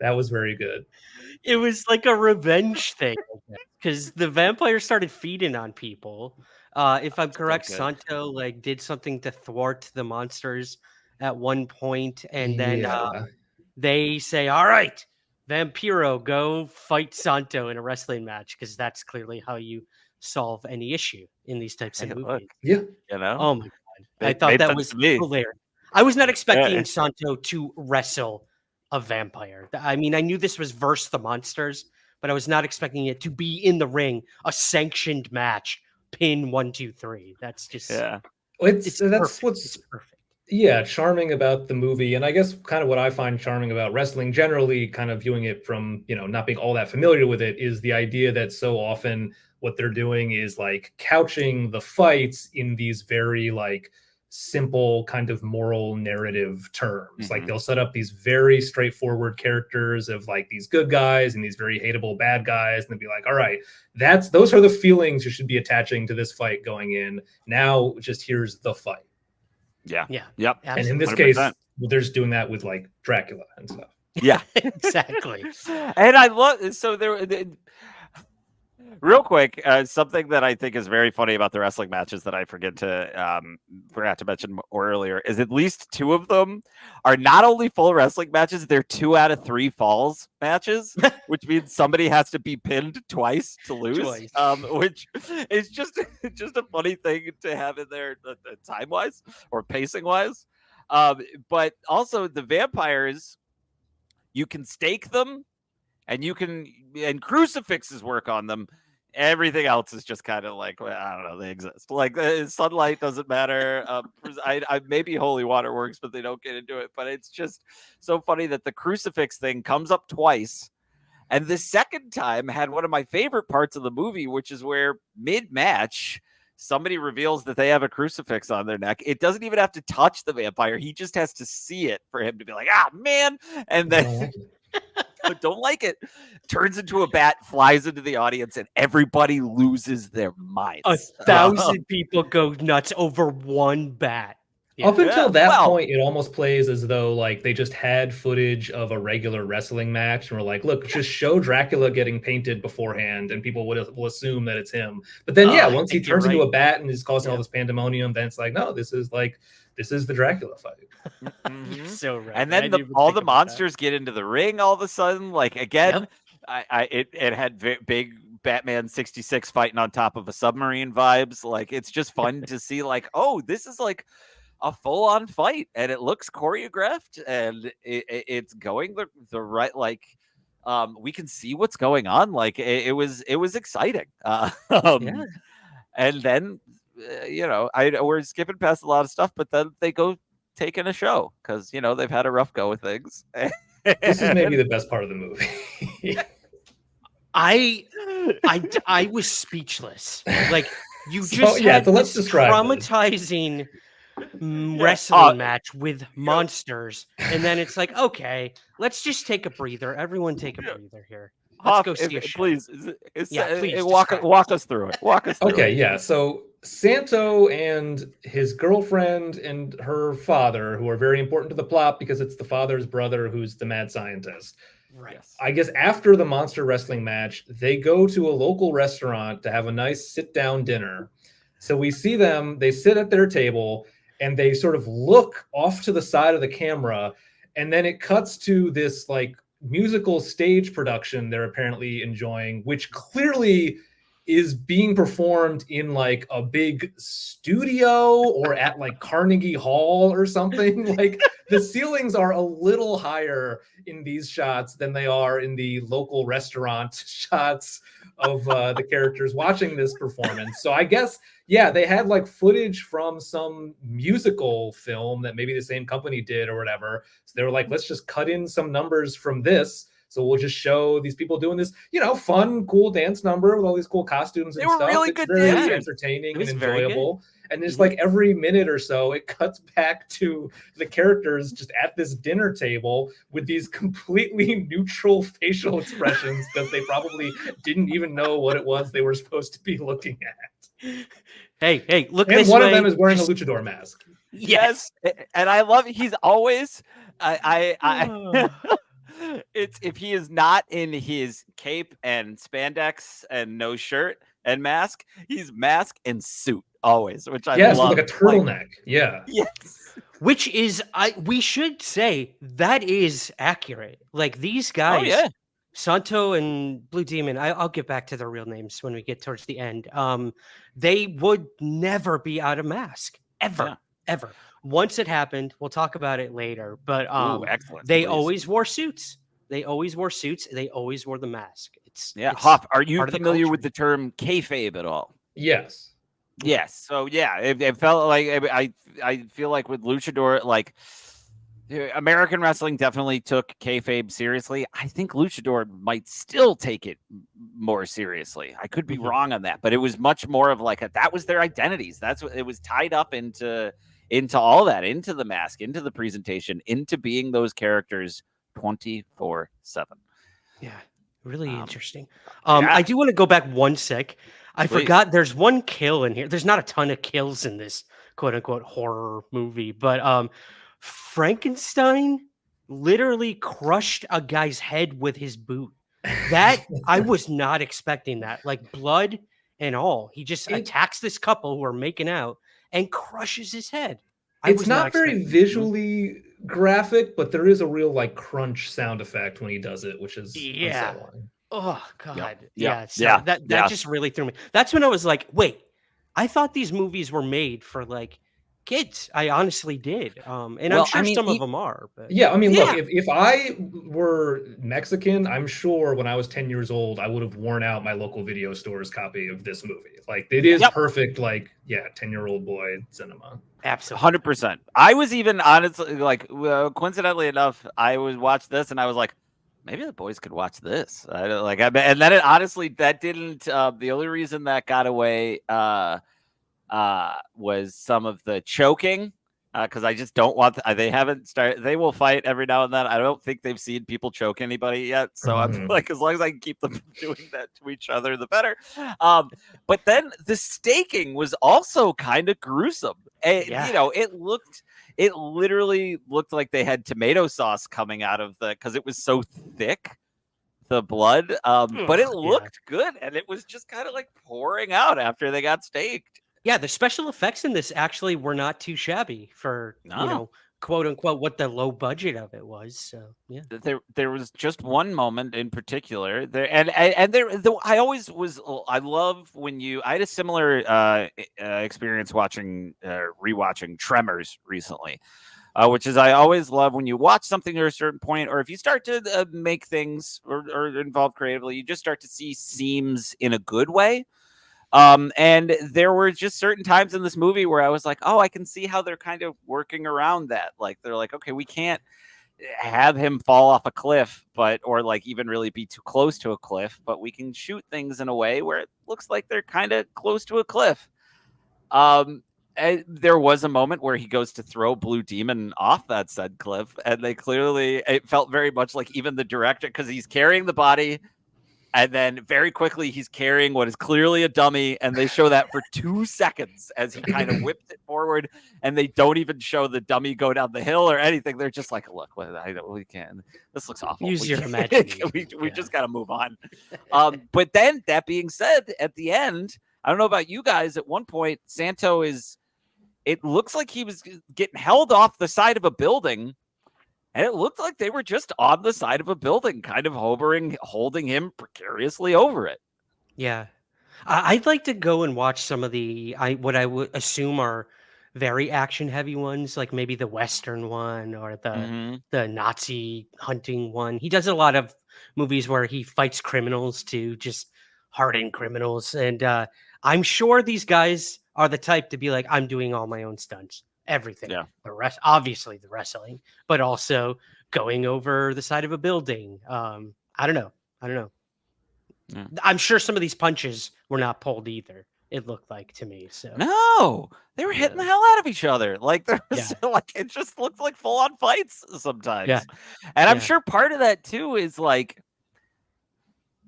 That was very good. It was like a revenge thing because the vampire started feeding on people. If I'm correct, Santo like did something to thwart the monsters at one point, and then they say, "All right, Vampiro, go fight Santo in a wrestling match," because that's clearly how you solve any issue in these types of movies. Yeah, you know. Oh my god, I thought that was hilarious. I was not expecting Santo to wrestle a vampire. I mean, I knew this was versus the monsters, but I was not expecting it to be in the ring, a sanctioned match, pin 1, 2, 3. That's just That's what's perfect. Yeah, charming about the movie, and I guess kind of what I find charming about wrestling generally, kind of viewing it from, you know, not being all that familiar with it, is the idea that so often what they're doing is like couching the fights in these very like simple kind of moral narrative terms. Like they'll set up these very straightforward characters of like these good guys and these very hateable bad guys, and they'll be like, all right, those are the feelings you should be attaching to this fight going in. Now just here's the fight. Yep. And in this 100%. Case, they're just doing that with like Dracula and stuff. Yeah, exactly. And I love real quick, something that I think is very funny about the wrestling matches that I forgot to mention earlier is at least 2 of them are not only full wrestling matches, they're 2 out of 3 falls matches, which means somebody has to be pinned twice to lose, which is just a funny thing to have in there time-wise or pacing-wise. But also the vampires, you can stake them and crucifixes work on them. Everything else is just kind of like, well, I don't know, they exist. Like sunlight doesn't matter. I maybe holy water works, but they don't get into it. But it's just so funny that the crucifix thing comes up twice. And the second time had one of my favorite parts of the movie, which is where mid-match, somebody reveals that they have a crucifix on their neck. It doesn't even have to touch the vampire. He just has to see it for him to be like, ah, man. And then don't like it. Turns into a bat, flies into the audience, and everybody loses their minds. 1,000 people go nuts over one bat. Yeah. Up until that point, it almost plays as though like they just had footage of a regular wrestling match and were like, look, just show Dracula getting painted beforehand and people will assume that it's him. But then, once he turns into a bat and is causing all this pandemonium, then it's like, no, this is the Dracula fight. So right. And then all the monsters get into the ring all of a sudden. Like, again, it had big Batman 66 fighting on top of a submarine vibes. Like, it's just fun to see like, oh, this is like a full-on fight, and it looks choreographed, and it's going the right, like, we can see what's going on. Like, it was exciting. And then we're skipping past a lot of stuff, but then they go take in a show because they've had a rough go with things. This is maybe the best part of the movie. I was speechless. Like, you just had this traumatizing wrestling match with monsters, and then it's like, okay, let's just take a breather. Everyone take a breather here. Let's go see a show. Please, walk us through it. Okay, yeah. So Santo and his girlfriend and her father, who are very important to the plot because it's the father's brother who's the mad scientist. Right. I guess after the monster wrestling match, they go to a local restaurant to have a nice sit-down dinner. So we see them, they sit at their table, and they sort of look off to the side of the camera, and then it cuts to this like musical stage production they're apparently enjoying, which clearly is being performed in like a big studio or at like Carnegie Hall or something. Like the ceilings are a little higher in these shots than they are in the local restaurant shots of the characters watching this performance. So I guess, yeah, they had like footage from some musical film that maybe the same company did or whatever. So they were like, let's just cut in some numbers from this. So we'll just show these people doing this, fun, cool dance number with all these cool costumes and they were stuff. Really it's good very dancers. entertaining and enjoyable. And just like every minute or so, it cuts back to the characters just at this dinner table with these completely neutral facial expressions because they probably didn't even know what it was they were supposed to be looking at. Hey, look and this one way. of them is wearing a luchador mask. Yes, and I love it. He's always it's if he is not in his cape and spandex and no shirt and mask, he's mask and suit always, which I love. With like a turtleneck. Yes. Which is we should say that is accurate. Like these guys, Santo and Blue Demon, I'll get back to their real names when we get towards the end. They would never be out of mask ever. Once it happened, we'll talk about it later. But excellent. They always wore suits. They always wore suits. They always wore the mask. It's Hoff, are you familiar with the term kayfabe at all? Yes. Yes. So it felt like I feel like with luchador, like American wrestling definitely took kayfabe seriously. I think luchador might still take it more seriously. I could be wrong on that, but it was much more of like that was their identities. That's what it was tied up into all that, into the mask, into the presentation, into being those characters 24/7. Yeah, really interesting. I do want to go back one sec. I forgot there's one kill in here. There's not a ton of kills in this quote unquote horror movie, but Frankenstein literally crushed a guy's head with his boot. That I was not expecting that. Like blood and all. He just attacks this couple who are making out and crushes his head. It's not very visually graphic, but there is a real like crunch sound effect when he does it, which is unsettling. Oh God. That just really threw me. That's when I was like, wait, I thought these movies were made for like kids. I honestly did. And I'm sure some of them are. But look, if I were Mexican, I'm sure when I was 10 years old, I would have worn out my local video store's copy of this movie. Like it is perfect, 10-year-old boy cinema. Absolutely. 100%. I was even honestly coincidentally enough, I would watch this and I was like, maybe the boys could watch this. And then it honestly, that didn't, the only reason that got away, was some of the choking, because I just don't want they haven't started. They will fight every now and then. I don't think they've seen people choke anybody yet, so I'm like, as long as I can keep them doing that to each other, the better. But then the staking was also kind of gruesome. It literally looked like they had tomato sauce coming out of because it was so thick, the blood. But it looked good, and it was just kind of like pouring out after they got staked. Yeah, the special effects in this actually were not too shabby for quote unquote what the low budget of it was. So yeah, there was just one moment in particular there, and there. I love when I had a similar experience rewatching Tremors recently. Which is I always love when you watch something to a certain point, or if you start to make things or involve creatively, you just start to see seams in a good way. And there were just certain times in this movie where I was like, oh, I can see how they're kind of working around that. Like, they're like, okay, we can't have him fall off a cliff, or like even really be too close to a cliff, but we can shoot things in a way where it looks like they're kind of close to a cliff. And there was a moment where he goes to throw Blue Demon off that said cliff, and it felt very much like even the director, because he's carrying the body And then very quickly, he's carrying what is clearly a dummy, and they show that for 2 seconds as he kind of whips it forward, and they don't even show the dummy go down the hill or anything. They're just like, look, we can't. This looks awful. Use your imagination. We just got to move on. But then, that being said, at the end, I don't know about you guys, at one point, Santo it looks like he was getting held off the side of a building. And it looked like they were just on the side of a building, kind of holding him precariously over it. Yeah. I'd like to go and watch some of what I would assume are very action-heavy ones, like maybe the Western one or the Nazi hunting one. He does a lot of movies where he fights criminals to just harden criminals. And I'm sure these guys are the type to be like, I'm doing all my own stunts. Everything. Yeah. Obviously the wrestling, but also going over the side of a building. I don't know. Yeah. I'm sure some of these punches were not pulled either. It looked like to me. So no, they were hitting the hell out of each other. Like like it just looked like full on fights sometimes. Yeah. And I'm sure part of that too is like,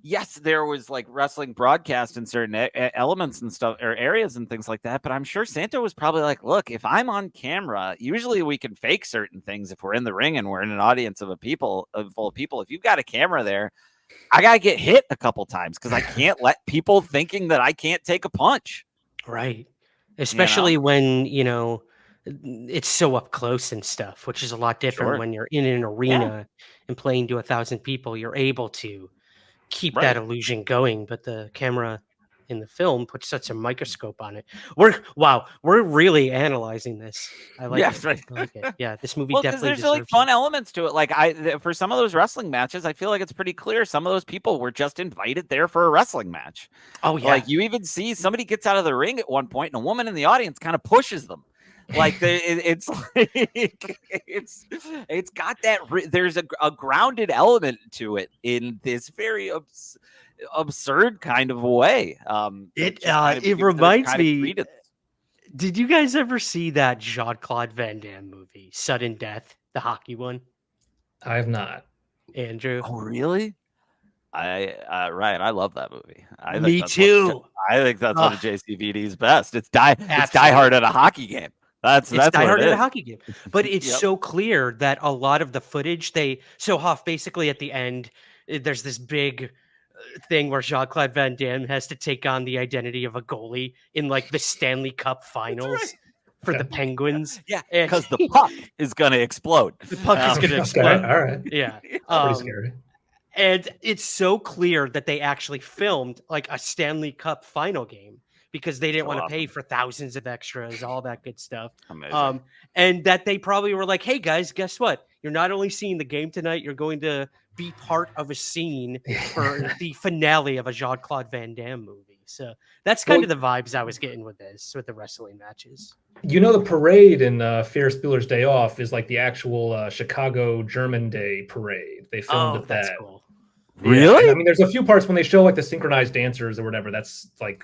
yes, there was like wrestling broadcast in certain elements and stuff or areas and things like that. But I'm sure Santo was probably like, look, if I'm on camera, usually we can fake certain things if we're in the ring and we're in an audience of full of people. If you've got a camera there, I got to get hit a couple times because I can't let people thinking that I can't take a punch. Right. Especially when, it's so up close and stuff, which is a lot different when you're in an arena and playing to 1,000 people. You're able to keep that illusion going, but the camera in the film puts such a microscope on it. We're really analyzing this. I like it. Right. I like it. Yeah, this movie definitely there's like fun elements to it. Like for some of those wrestling matches, I feel like it's pretty clear some of those people were just invited there for a wrestling match. Oh yeah. Like you even see somebody gets out of the ring at one point and a woman in the audience kind of pushes them. Like it's got that there's a grounded element to it in this very absurd kind of way. It reminds me. Did you guys ever see that Jean-Claude Van Damme movie, Sudden Death, the hockey one? I have not. Andrew? Oh, really? Ryan, I love that movie. Me too. I think that's one of JCVD's best. It's Die Hard at a hockey game. That's Die Hard at a hockey game. But it's so clear that a lot of the footage Hoff, basically at the end, there's this big thing where Jean-Claude Van Damme has to take on the identity of a goalie in like the Stanley Cup finals for the Penguins. Yeah, because the puck is going to explode. The puck is going to explode. All right. Yeah. Pretty scary. And it's so clear that they actually filmed like a Stanley Cup final game because they didn't want to pay for thousands of extras, all that good stuff. Amazing. And that they probably were like, hey guys, guess what? You're not only seeing the game tonight, you're going to be part of a scene for the finale of a Jean-Claude Van Damme movie. So that's kind of the vibes I was getting with the wrestling matches. The parade in Ferris Bueller's Day Off is like the actual Chicago German Day parade. They filmed at that. Cool. Really? I mean, there's a few parts when they show like the synchronized dancers or whatever. That's like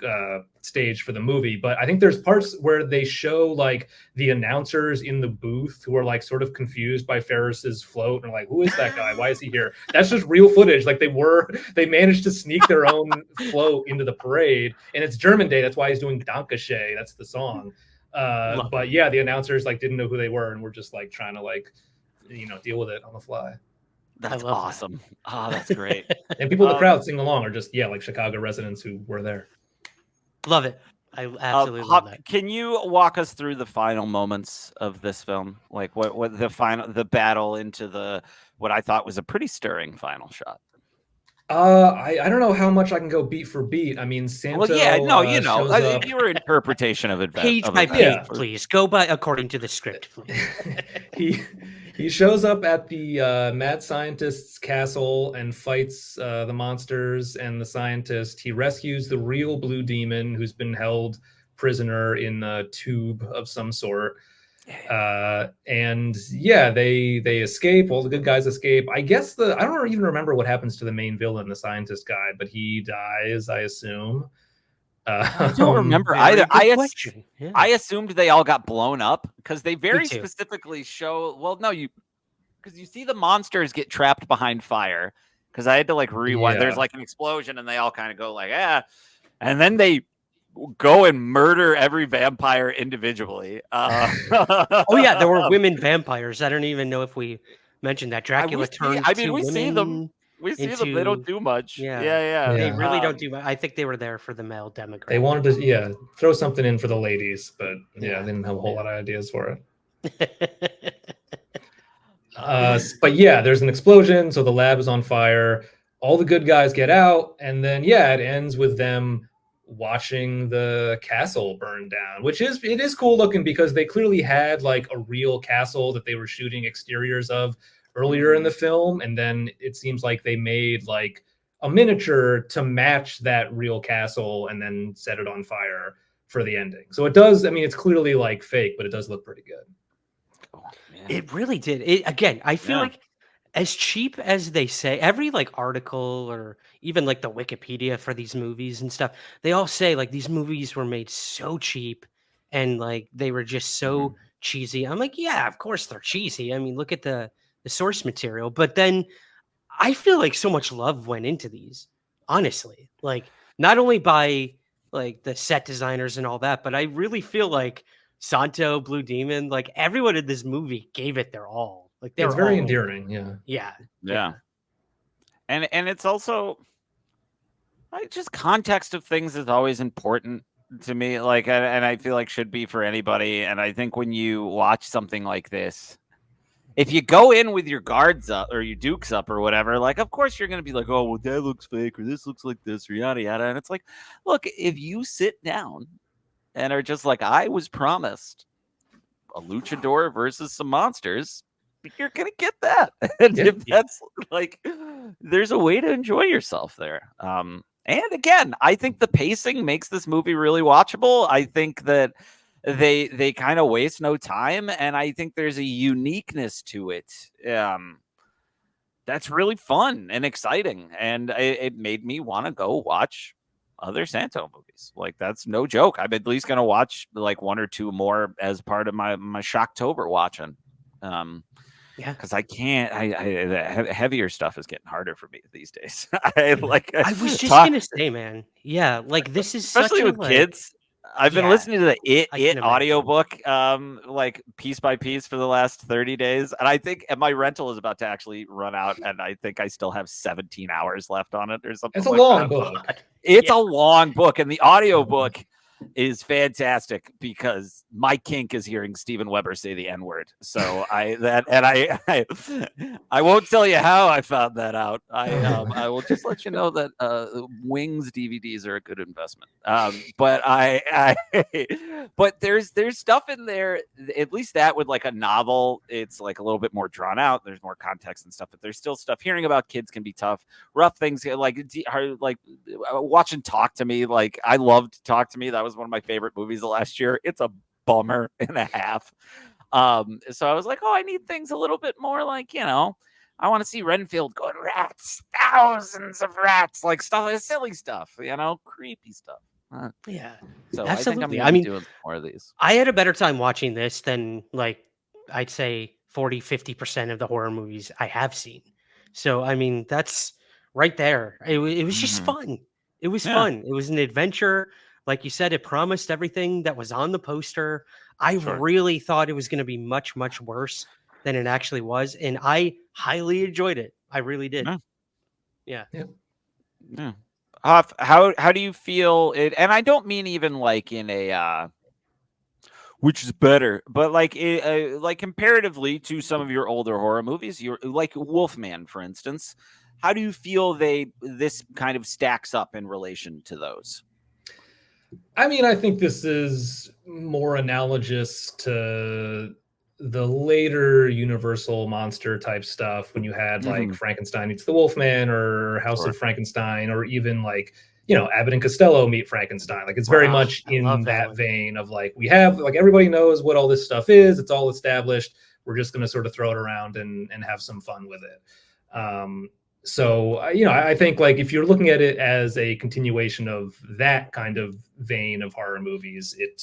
staged for the movie. But I think there's parts where they show like the announcers in the booth who are like sort of confused by Ferris's float and are like, who is that guy? Why is he here? That's just real footage. Like they managed to sneak their own float into the parade, and it's German Day. That's why he's doing Dankeschön. That's the song. But yeah, the announcers like didn't know who they were and were just like trying to like deal with it on the fly. That's awesome. Oh, that's great. And people in the crowd sing along are just, like Chicago residents who were there. Love it. I absolutely love that. Can you walk us through the final moments of this film? Like what the battle into what I thought was a pretty stirring final shot. I don't know how much I can go beat for beat. I mean, Santo. Well, your interpretation of it. Page by page, please. Go by according to the script, please. He shows up at the mad scientist's castle and fights the monsters and the scientist. He rescues the real blue demon who's been held prisoner in a tube of some sort. And they escape. All the good guys escape. I guess I don't even remember what happens to the main villain, the scientist guy, but he dies, I assume. I don't remember either. I assumed they all got blown up because they very specifically show. Well, no, because you see the monsters get trapped behind fire, because I had to like rewind. There's like an explosion, and they all kind of go like, and then they go and murder every vampire individually. Oh yeah, there were women vampires. I don't even know if we mentioned that. Dracula turned. We see them. We see them. They don't do much. Yeah. They really don't do much. I think they were there for the male demographic. They wanted to, throw something in for the ladies, but they didn't have a whole lot of ideas for it. But there's an explosion, so the lab is on fire. All the good guys get out, and then it ends with them watching the castle burn down, which is cool looking because they clearly had like a real castle that they were shooting exteriors of earlier in the film, and then it seems like they made like a miniature to match that real castle and then set it on fire for the ending. So it does, I mean, it's clearly like fake, but it does look pretty good. Oh, it really did. I feel like as cheap as they say, every like article or even like the Wikipedia for these movies and stuff, they all say like these movies were made so cheap and like they were just so cheesy. I'm like, yeah, of course they're cheesy. I mean, look at the source material. But then I feel like so much love went into these, honestly. Like not only by like the set designers and all that, but I really feel like Santo Blue Demon, like everyone in this movie gave it their all. Like it's very endearing. Yeah. And it's also like just context of things is always important to me. Like, and I feel like should be for anybody. And I think when you watch something like this, if you go in with your guards up or your dukes up or whatever, like, of course you're going to be like, oh, well, that looks fake or this looks like this or yada, yada. And it's like, look, if you sit down and are just like, I was promised a luchador versus some monsters, you're going to get that. And if that's like, there's a way to enjoy yourself there. And again, I think the pacing makes this movie really watchable. I think that they kind of waste no time, and I think there's a uniqueness to it that's really fun and exciting, and it made me want to go watch other Santo movies. Like, that's no joke. I'm at least gonna watch like one or two more as part of my Shocktober watching. Because I can't. The heavier stuff is getting harder for me these days. I was just gonna say, man. Yeah, like this is especially such with kids. I've been listening to the It audiobook like piece by piece for the last 30 days. And I think my rental is about to actually run out. And I think I still have 17 hours left on it or something. It's a long book. It's a long book. And the audiobook is fantastic because my kink is hearing Steven Weber say the N-word. So I won't tell you how I found that out. I will just let you know that Wings DVDs are a good investment. But but there's stuff in there, at least that with like a novel, it's like a little bit more drawn out. There's more context and stuff, but there's still stuff. Hearing about kids can be tough. Rough things like watching Talk to Me. Like, I loved Talk to Me. That was one of my favorite movies of last year. It's a bummer and a half. So I was like, oh, I need things a little bit more like, I want to see Renfield going rats, thousands of rats, like stuff, silly stuff, creepy stuff. So absolutely. I think I'm doing more of these. I had a better time watching this than like I'd say 40-50% of the horror movies I have seen. So I mean, that's right there. It was just fun. It was fun. It was an adventure. Like you said, it promised everything that was on the poster. I really thought it was going to be much, much worse than it actually was. And I highly enjoyed it. I really did. Yeah. How do you feel it? And I don't mean even like in a, which is better, but like comparatively to some of your older horror movies, you're like Wolfman, for instance. How do you feel this kind of stacks up in relation to those? I mean, I think this is more analogous to the later Universal monster type stuff when you had like Frankenstein meets the Wolfman or House of Frankenstein, or even like, Abbott and Costello meet Frankenstein. Like, it's very much in that vein of like, we have like, everybody knows what all this stuff is. It's all established. We're just going to sort of throw it around and have some fun with it. So, I think like if you're looking at it as a continuation of that kind of vein of horror movies, it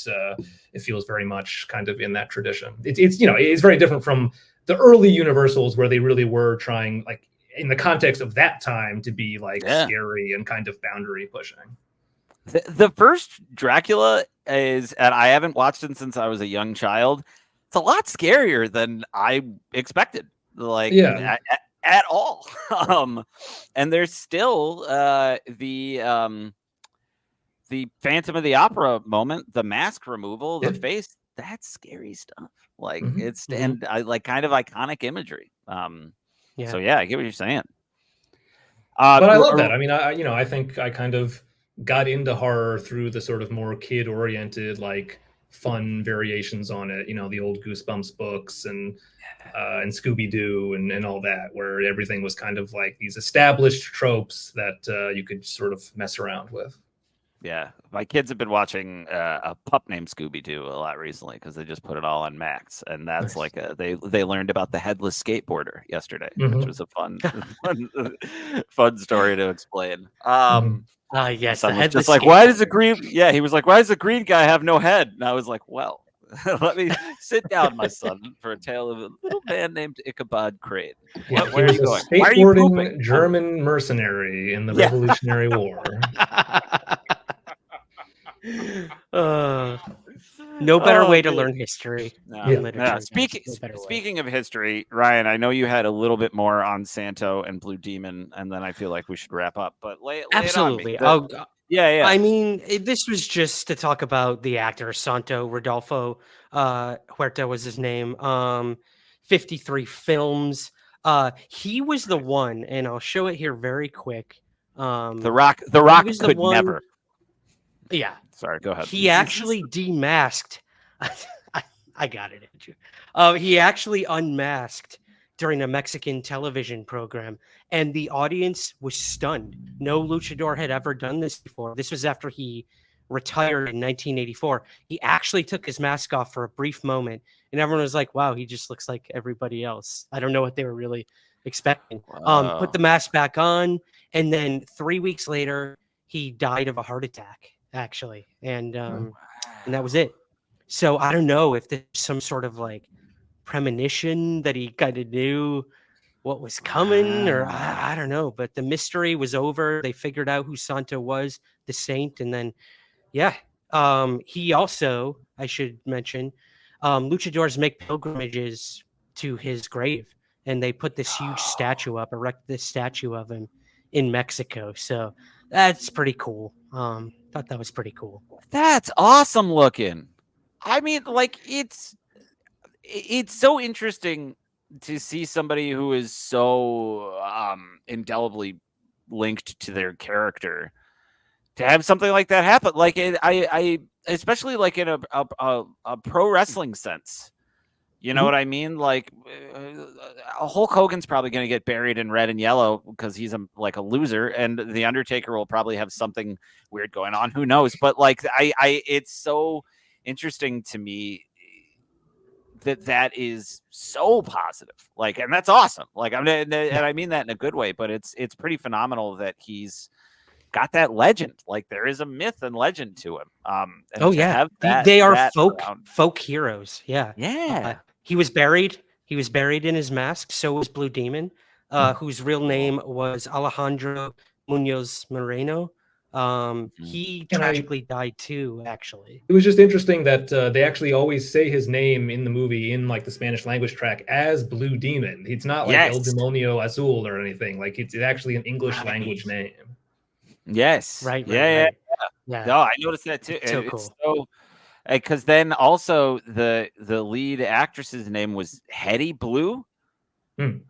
feels very much kind of in that tradition. It's very different from the early Universals where they really were trying, like in the context of that time to be like scary and kind of boundary pushing. The first Dracula is, and I haven't watched it since I was a young child. It's a lot scarier than I expected. Like at all. And there's still the Phantom of the Opera moment, the mask removal, the face. That's scary stuff. Like it's and I like kind of iconic imagery. So yeah, I get what you're saying. But I love that. I mean, I think I kind of got into horror through the sort of more kid-oriented, like fun variations on it. The old Goosebumps books and Scooby-Doo and all that, where everything was kind of like these established tropes that you could sort of mess around with. Yeah, my kids have been watching a pup named Scooby-Doo a lot recently because they just put it all on Max, and that's like they learned about the headless skateboarder yesterday, which was a fun story to explain. Yes, the headless just like, why does the green? Yeah, he was like, why does the green guy have no head? And I was like, well, let me sit down, my son, for a tale of a little man named Ichabod Crane. Yeah, where are you going? Why are you pooping? German mercenary in the Revolutionary War. No better way to learn history. Speaking of history, Ryan, I know you had a little bit more on Santo and Blue Demon, and then I feel like we should wrap up. But lay absolutely. it on me. I mean, this was just to talk about the actor Santo Rodolfo Huerta was his name. 53 films. He was the one, and I'll show it here very quick. The Rock could never. Yeah. Sorry, go ahead. He actually demasked. I got it, Andrew. He actually unmasked during a Mexican television program, and the audience was stunned. No luchador had ever done this before. This was after he retired in 1984. He actually took his mask off for a brief moment, and everyone was like, wow, he just looks like everybody else. I don't know what they were really expecting. Wow. Put the mask back on, and then 3 weeks later, he died of a heart attack, actually. And that was it. So I don't know if there's some sort of like premonition that he kind of knew what was coming, or I don't know. But the mystery was over. They figured out who Santo was, the saint. And then, he also, I should mention, luchadors make pilgrimages to his grave. And they put this huge statue up, erect this statue of him in Mexico. So that's pretty cool. Thought that was pretty cool. That's awesome looking. I mean, like it's so interesting to see somebody who is so indelibly linked to their character to have something like that happen. Like I especially like in a pro wrestling sense. You know what I mean? Like Hulk Hogan's probably going to get buried in red and yellow because he's a loser, and the Undertaker will probably have something weird going on. Who knows? But like it's so interesting to me that is so positive. Like, and that's awesome. Like and I mean that in a good way. But it's pretty phenomenal that he's got that legend. Like there is a myth and legend to him. They are folk heroes. Yeah. He was buried in his mask. So was Blue Demon, whose real name was Alejandro Munoz Moreno. He tragically died too, actually. It was just interesting that they actually always say his name in the movie in like the Spanish language track as Blue Demon. It's not like El Demonio Azul or anything. Like it's actually an English language name. Yes. Right. Yeah. No, I noticed that too. So cool. It's so, because then also the lead actress's name was Hetty Blue. And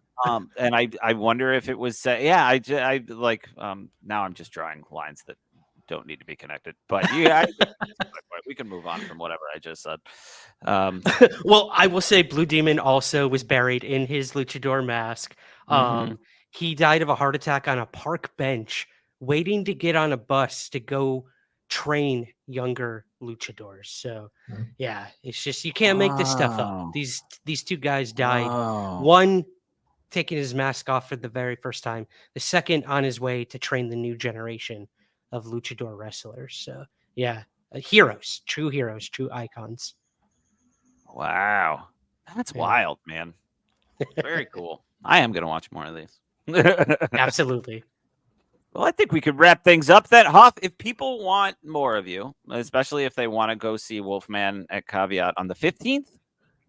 I wonder if it was I like now I'm just drawing lines that don't need to be connected, but we can move on from whatever I just said. Well, I will say Blue Demon also was buried in his luchador mask. He died of a heart attack on a park bench waiting to get on a bus to go train younger luchadors. So it's just you can't make this stuff up. These two guys died. One taking his mask off for the very first time, the second on his way to train the new generation of luchador wrestlers. So heroes, true icons. Wow, that's wild, man. Very cool. I am gonna watch more of these. Absolutely. Well, I think we could wrap things up then. Hoff, if people want more of you, especially if they want to go see Wolfman at Caveat on the 15th?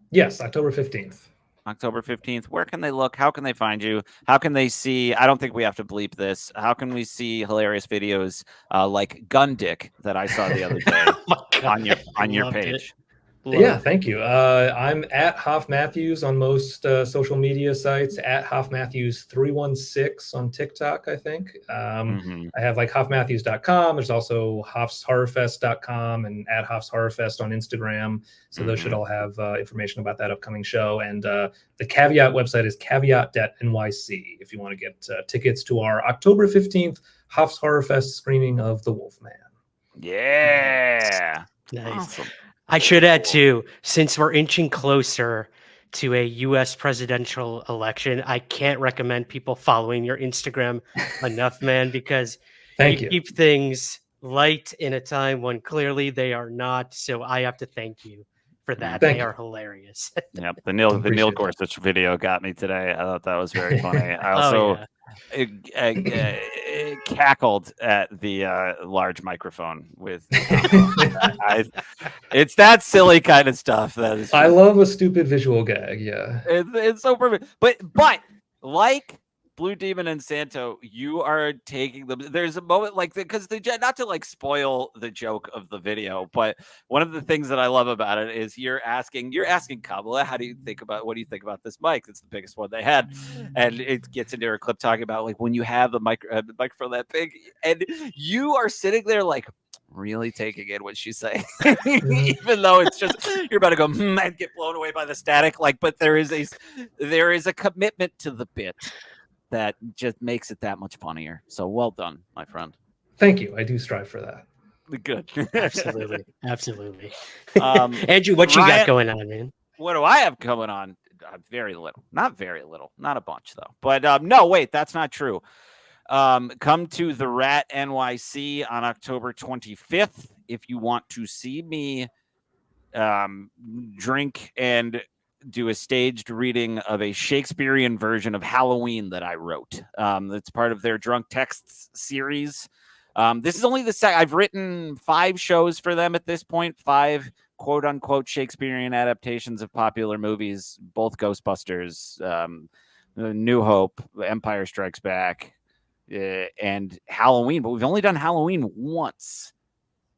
Yes, October 15th. October 15th. Where can they look? How can they find you? How can they see? I don't think we have to bleep this. How can we see hilarious videos like Gun Dick that I saw the other day on your page? Yeah, thank you. I'm at Hoff Matthews on most social media sites, at Hoff Matthews 316 on TikTok, I think. I have like hoffmatthews.com. There's also hoffshorrorfest.com and at Hoff's Horrorfest on Instagram. So those should all have information about that upcoming show. And the Caveat website is caveat.nyc if you want to get tickets to our October 15th Hoff's Horrorfest screening of The Wolfman. Yeah. Nice. Awesome. I should add too, since we're inching closer to a U.S. presidential election, I can't recommend people following your Instagram enough, man, because you keep things light in a time when clearly they are not. So I have to thank you for that. They are hilarious. Yep, the Neil Gorsuch video got me today. I thought that was very funny. I also cackled at the large microphone with. It's that silly kind of stuff. That is. I love a stupid visual gag. Yeah, it's so perfect. But like Blue Demon and Santo, you are taking them. There's a moment like because not to like spoil the joke of the video, but one of the things that I love about it is you're asking Kamala, what do you think about this mic? It's the biggest one they had, and it gets into her clip talking about like when you have the microphone that big, and you are sitting there like really taking in what she's saying, even though it's just you're about to go and get blown away by the static. Like, but there is a commitment to the bit that just makes it that much funnier. So well done, my friend. Thank you. I do strive for that. Good. Absolutely. Andrew, what you got going on, man? What do I have going on? Very little. Not very little. Not a bunch, though. But no, wait, that's not true. Come to the Rat NYC on October 25th if you want to see me drink and do a staged reading of a Shakespearean version of Halloween that I wrote. That's part of their Drunk Texts series. This is only the second. I've written 5 shows for them at this point, 5 quote unquote Shakespearean adaptations of popular movies, both Ghostbusters, New Hope, Empire Strikes Back, and Halloween. But we've only done Halloween once.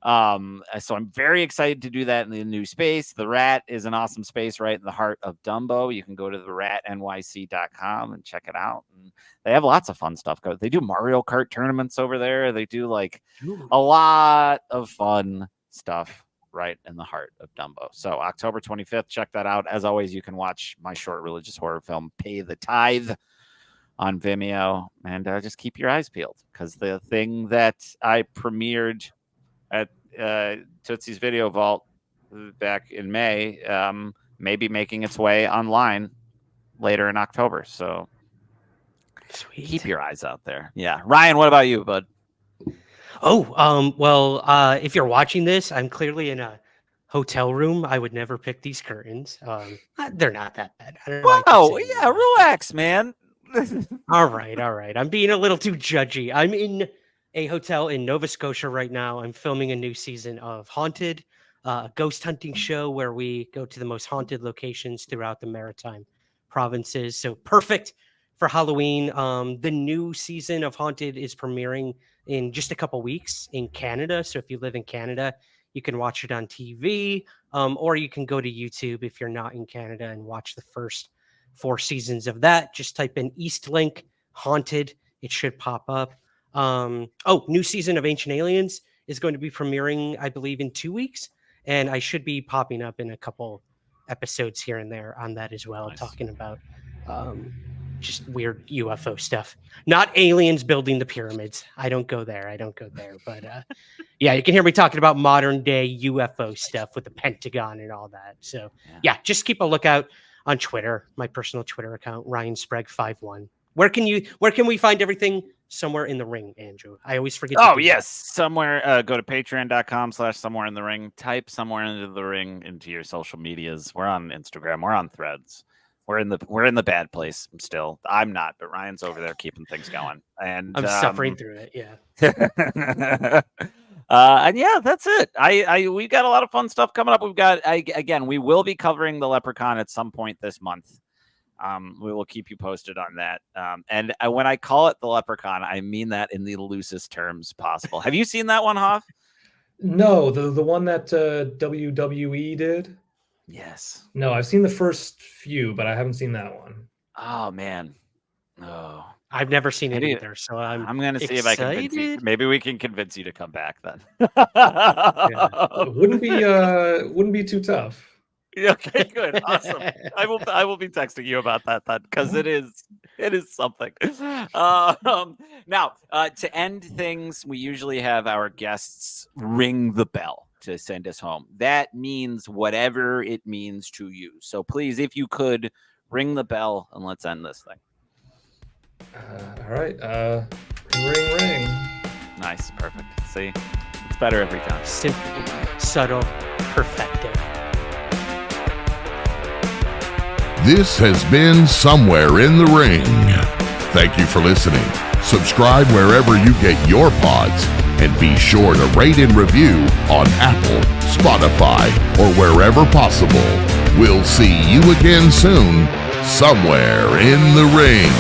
So I'm very excited to do that in the new space. The Rat is an awesome space right in the heart of Dumbo. You can go to theratnyc.com and check it out. And they have lots of fun stuff. They do Mario Kart tournaments over there. They do like a lot of fun stuff right in the heart of Dumbo. So October 25th, check that out. As always, you can watch my short religious horror film, Pay the Tithe, on Vimeo. And just keep your eyes peeled because the thing that I premiered at Tootsie's Video Vault back in May may be making its way online later in October. So keep your eyes out there. Yeah. Ryan, what about you, bud? Well, if you're watching this, I'm clearly in a hotel room. I would never pick these curtains. They're not that bad. I don't know yeah, relax, man. All right. I'm being a little too judgy. I'm in a hotel in Nova Scotia right now. I'm filming a new season of Haunted, a ghost hunting show where we go to the most haunted locations throughout the maritime provinces. So perfect for Halloween. The new season of Haunted is premiering in just a couple weeks in Canada. So if you live in Canada, you can watch it on TV, or you can go to YouTube if you're not in Canada and watch the first 4 seasons of that. Just type in Eastlink Haunted. It should pop up. New season of Ancient Aliens is going to be premiering, I believe, in 2 weeks. And I should be popping up in a couple episodes here and there on that as well, talking about just weird UFO stuff. Not aliens building the pyramids. I don't go there. But yeah, you can hear me talking about modern day UFO stuff with the Pentagon and all that. So yeah, just keep a lookout on Twitter, my personal Twitter account, Ryan Sprague51. Where can we find everything? Somewhere in the Ring, Andrew. I always forget. Yes. Somewhere, go to patreon.com/somewhere in the ring. Type Somewhere into the Ring into your social medias. We're on Instagram. We're on Threads. we're in the bad place still. I'm not, but Ryan's over there keeping things going, and I'm suffering through it. Yeah. And yeah, that's it. We've got a lot of fun stuff coming up. We've got again, we will be covering the Leprechaun at some point this month. We will keep you posted on that. And when I call it the Leprechaun, I mean that in the loosest terms possible. Have you seen that one, Hoff? No, the one that WWE did. Yes. No, I've seen the first few, but I haven't seen that one. Oh man. Oh, I've never seen it either, so I'm going to see if I can convince you. Maybe we can convince you to come back then. Yeah. Wouldn't be too tough. Okay, good, awesome. I will be texting you about that then, because it is something. Now, to end things, we usually have our guests ring the bell to send us home. That means whatever it means to you. So please, if you could, ring the bell and let's end this thing. All right. Ring, ring. Nice, perfect. See, it's better every time. Simple, subtle, perfected. This has been Somewhere in the Ring. Thank you for listening. Subscribe wherever you get your pods, and be sure to rate and review on Apple, Spotify, or wherever possible. We'll see you again soon, somewhere in the ring.